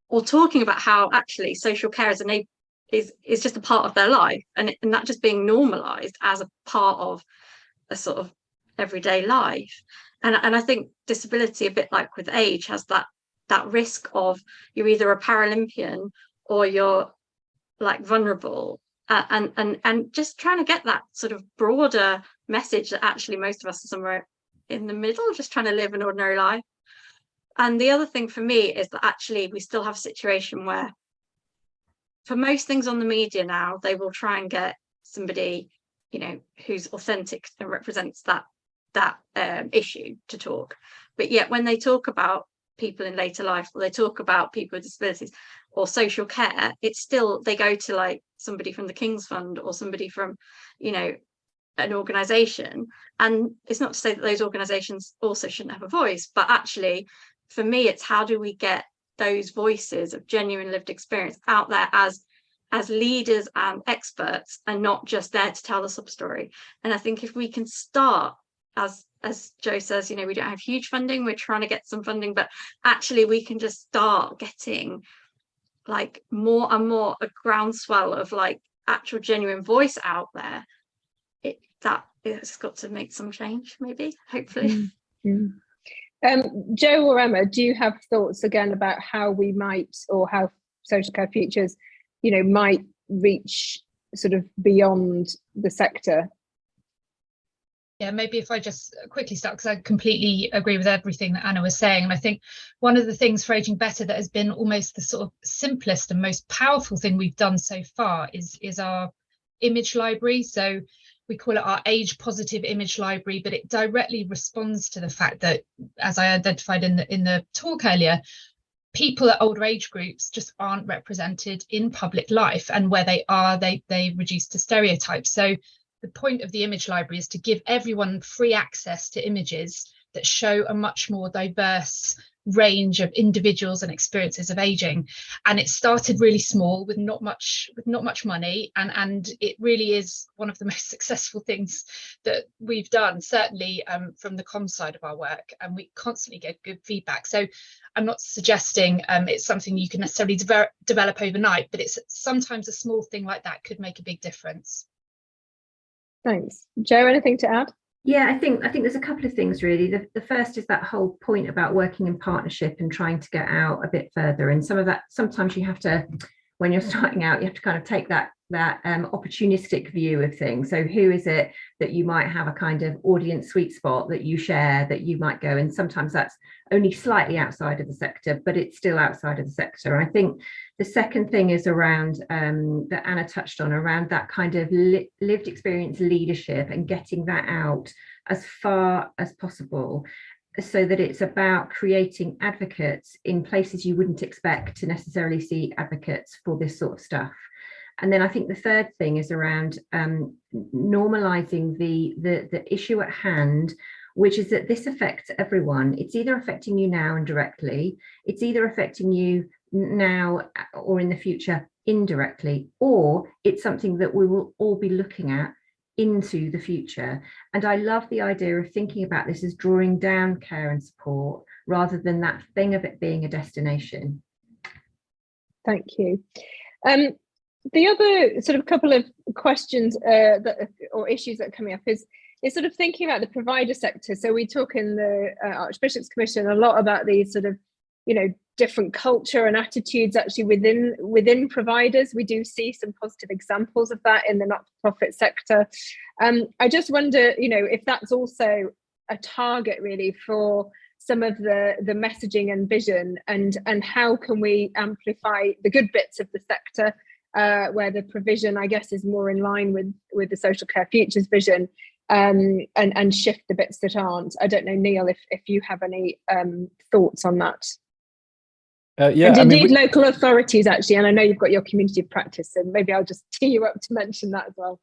or talking about how actually social care is just a part of their life, and that just being normalized as a part of a sort of everyday life. And I think disability, a bit like with age, has that risk of you're either a Paralympian or you're like vulnerable, and just trying to get that sort of broader message that actually most of us are somewhere in the middle, just trying to live an ordinary life. And the other thing for me is that actually we still have a situation where for most things on the media now, they will try and get somebody, who's authentic and represents that issue to talk. But yet when they talk about people in later life, or they talk about people with disabilities or social care, it's still, they go to like somebody from the King's Fund or somebody from, an organization. And it's not to say that those organizations also shouldn't have a voice, but actually for me, it's how do we get those voices of genuine lived experience out there as leaders and experts, and not just there to tell the sub story. And I think if we can start, as Jo says, we don't have huge funding, we're trying to get some funding, but actually we can just start getting like more and more a groundswell of like actual genuine voice out there. It's got to make some change, maybe, hopefully. Jo or Emma, do you have thoughts again about how we might, or how Social Care Futures, might reach sort of beyond the sector? Yeah, maybe if I just quickly start, because I completely agree with everything that Anna was saying. And I think one of the things for Aging Better that has been almost the sort of simplest and most powerful thing we've done so far is our image library. So we call it our age positive image library, but it directly responds to the fact that, as I identified in the talk earlier, people at older age groups just aren't represented in public life, and where they are, they reduce to stereotypes. So the point of the image library is to give everyone free access to images that show a much more diverse range of individuals and experiences of aging. And it started really small with not much money, and it really is one of the most successful things that we've done, certainly from the comms side of our work, and we constantly get good feedback. So I'm not suggesting it's something you can necessarily develop overnight, but it's sometimes a small thing like that could make a big difference. Thanks. Jo, anything to add? Yeah, I think there's a couple of things really. The first is that whole point about working in partnership and trying to get out a bit further. And some of that, sometimes you have to, when you're starting out, you have to kind of take that opportunistic view of things. So who is it that you might have a kind of audience sweet spot that you share, that you might go, and sometimes that's only slightly outside of the sector, but it's still outside of the sector. I think the second thing is around that Anna touched on, around that kind of lived experience leadership and getting that out as far as possible, so that it's about creating advocates in places you wouldn't expect to necessarily see advocates for this sort of stuff. And then I think the third thing is around normalizing the issue at hand, which is that this affects everyone. It's either affecting you now and directly, it's either affecting you now or in the future indirectly, or it's something that we will all be looking at into the future. And I love the idea of thinking about this as drawing down care and support rather than that thing of it being a destination. Thank you. The other sort of couple of questions or issues that are coming up is sort of thinking about the provider sector. So we talk in the Archbishop's Commission a lot about these sort of, different culture and attitudes actually within providers. We do see some positive examples of that in the not-for-profit sector. I just wonder, if that's also a target really for some of the messaging and vision, and how can we amplify the good bits of the sector, where the provision, I guess, is more in line with the Social Care Futures vision, and shift the bits that aren't. I don't know, Neil, if you have any thoughts on that. Yeah, and indeed, local authorities actually, and I know you've got your community of practice, so maybe I'll just tee you up to mention that as well.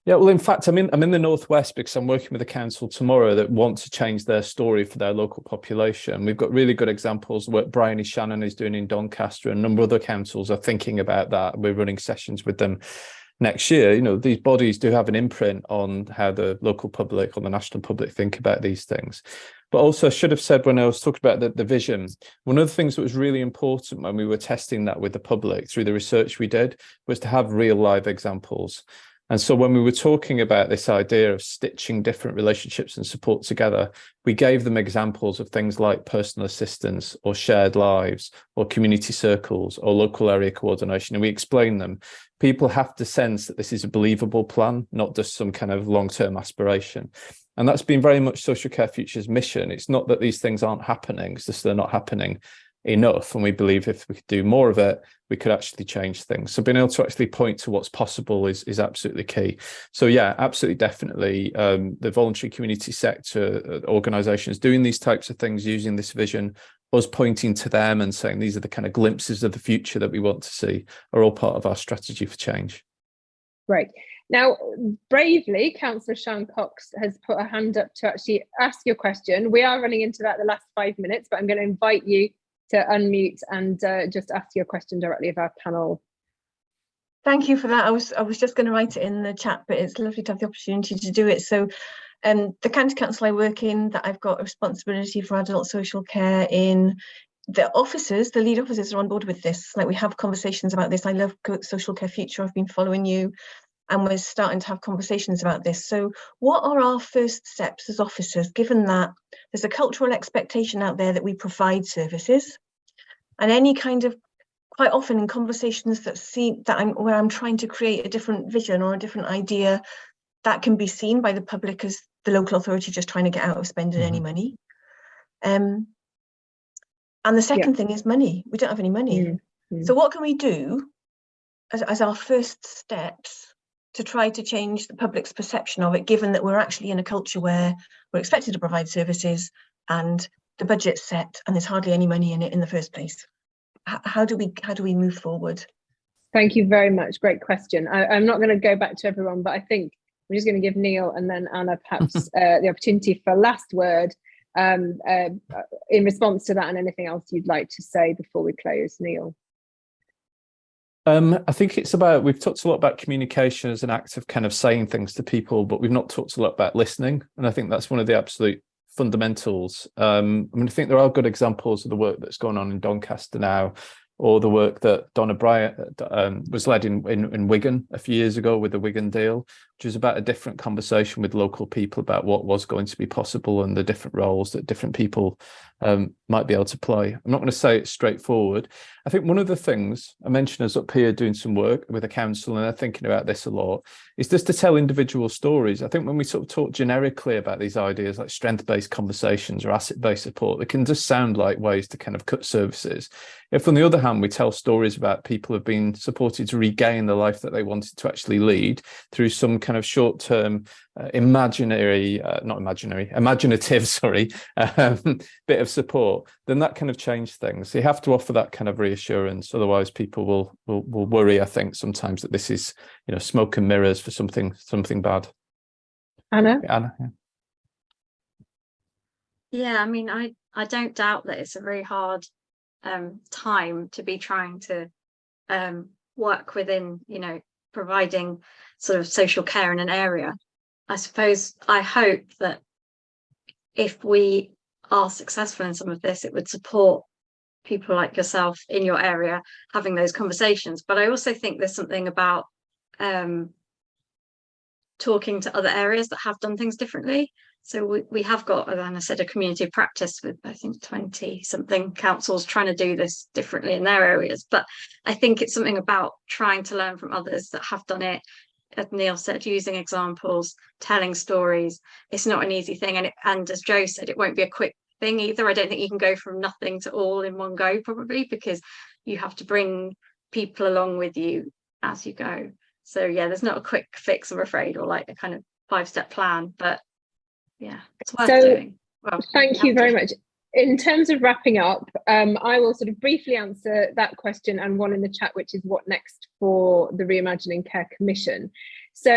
Yeah, well, in fact, I'm in the Northwest because I'm working with a council tomorrow that want to change their story for their local population. We've got really good examples of what Bryony Shannon is doing in Doncaster, and a number of other councils are thinking about that. We're running sessions with them next year. These bodies do have an imprint on how the local public or the national public think about these things. But also, I should have said when I was talking about the vision, one of the things that was really important when we were testing that with the public through the research we did was to have real live examples. And so when we were talking about this idea of stitching different relationships and support together, we gave them examples of things like personal assistance or shared lives or community circles or local area coordination. And we explained them. People have to sense that this is a believable plan, not just some kind of long-term aspiration. And that's been very much Social Care Futures' mission. It's not that these things aren't happening, it's just they're not happening enough. And we believe if we could do more of it, we could actually change things. So being able to actually point to what's possible is absolutely key. So yeah, absolutely, definitely. The voluntary community sector organisations doing these types of things, using this vision, us pointing to them and saying these are the kind of glimpses of the future that we want to see, are all part of our strategy for change. Right. Now, bravely, Councillor Sian Cox has put a hand up to actually ask your question. We are running into that the last 5 minutes, but I'm going to invite you to unmute and just ask your question directly of our panel. Thank you for that. I was just going to write it in the chat, but it's lovely to have the opportunity to do it. So the county council I work in, that I've got a responsibility for adult social care in, the officers, the lead officers are on board with this. Like, we have conversations about this. I love Social Care Future. I've been following you, and we're starting to have conversations about this. So what are our first steps as officers, given that there's a cultural expectation out there that we provide services, and any kind of, quite often in conversations where I'm trying to create a different vision or a different idea, that can be seen by the public as the local authority just trying to get out of spending any money. And the second thing is money. We don't have any money. So what can we do as our first steps to try to change the public's perception of it, given that we're actually in a culture where we're expected to provide services and the budget's set and there's hardly any money in it in the first place? How do we move forward? Thank you very much. Great question. I'm not going to go back to everyone, but I think we're just going to give Neil and then Anna perhaps the opportunity for a last word in response to that, and anything else you'd like to say before we close. Neil. I think it's about, we've talked a lot about communication as an act of kind of saying things to people, but we've not talked a lot about listening. And I think that's one of the absolute fundamentals. I mean, I think there are good examples of the work that's going on in Doncaster now, or the work that Donna Bryant was led in Wigan a few years ago with the Wigan deal, which is about a different conversation with local people about what was going to be possible and the different roles that different people might be able to play. I'm not going to say it's straightforward. I think one of the things I mentioned is up here doing some work with a council, and they're thinking about this a lot, is just to tell individual stories. I think when we sort of talk generically about these ideas like strength-based conversations or asset-based support, they can just sound like ways to kind of cut services. If on the other hand, we tell stories about people who've been supported to regain the life that they wanted to actually lead through some kind of short-term imaginative bit of support, then that kind of changed things. So you have to offer that kind of reassurance, otherwise people will worry, I think, sometimes that this is, you know, smoke and mirrors for something bad. Anna? Yeah, I mean, I don't doubt that it's a very hard time to be trying to work within, you know, providing sort of social care in an area. I suppose I hope that if we are successful in some of this, it would support people like yourself in your area having those conversations. But I also think there's something about talking to other areas that have done things differently. So we have got, as Anna said, a community of practice with, I think, 20 something councils trying to do this differently in their areas. But I think it's something about trying to learn from others that have done it. As Neil said, using examples, telling stories. It's not an easy thing. And as Joe said, it won't be a quick thing either. I don't think you can go from nothing to all in one go, probably, because you have to bring people along with you as you go. So yeah, there's not a quick fix, I'm afraid, or like a kind of 5-step plan, but yeah, it's worth doing. Well, thank you very much. In terms of wrapping up, I will sort of briefly answer that question and one in the chat, which is what next for the Reimagining Care Commission. So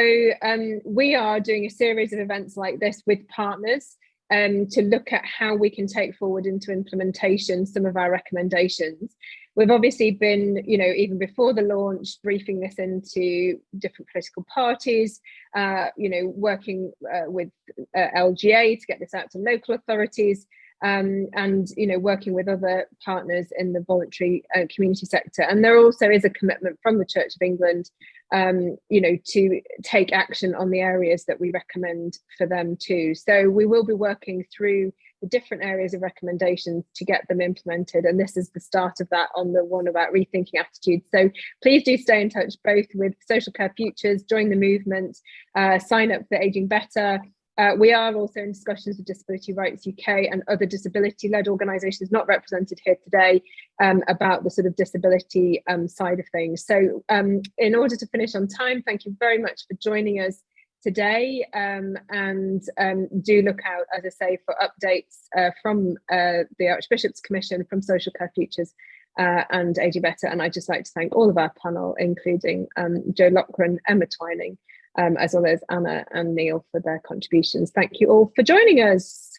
we are doing a series of events like this with partners to look at how we can take forward into implementation some of our recommendations. We've obviously been, you know, even before the launch, briefing this into different political parties, you know, working with LGA to get this out to local authorities, and, you know, working with other partners in the voluntary community sector. And there also is a commitment from the Church of England, you know, to take action on the areas that we recommend for them too. So we will be working through the different areas of recommendations to get them implemented. And this is the start of that on the one about rethinking attitudes. So please do stay in touch both with Social Care Futures, join the movement, sign up for Aging Better. We are also in discussions with Disability Rights UK and other disability-led organisations not represented here today about the sort of disability side of things. So in order to finish on time, thank you very much for joining us today, and do look out, as I say, for updates from the Archbishop's Commission, from Social Care Futures and Aging Better. And I'd just like to thank all of our panel, including Joe Loughran, Emma Twining, as well as Anna and Neil for their contributions. Thank you all for joining us.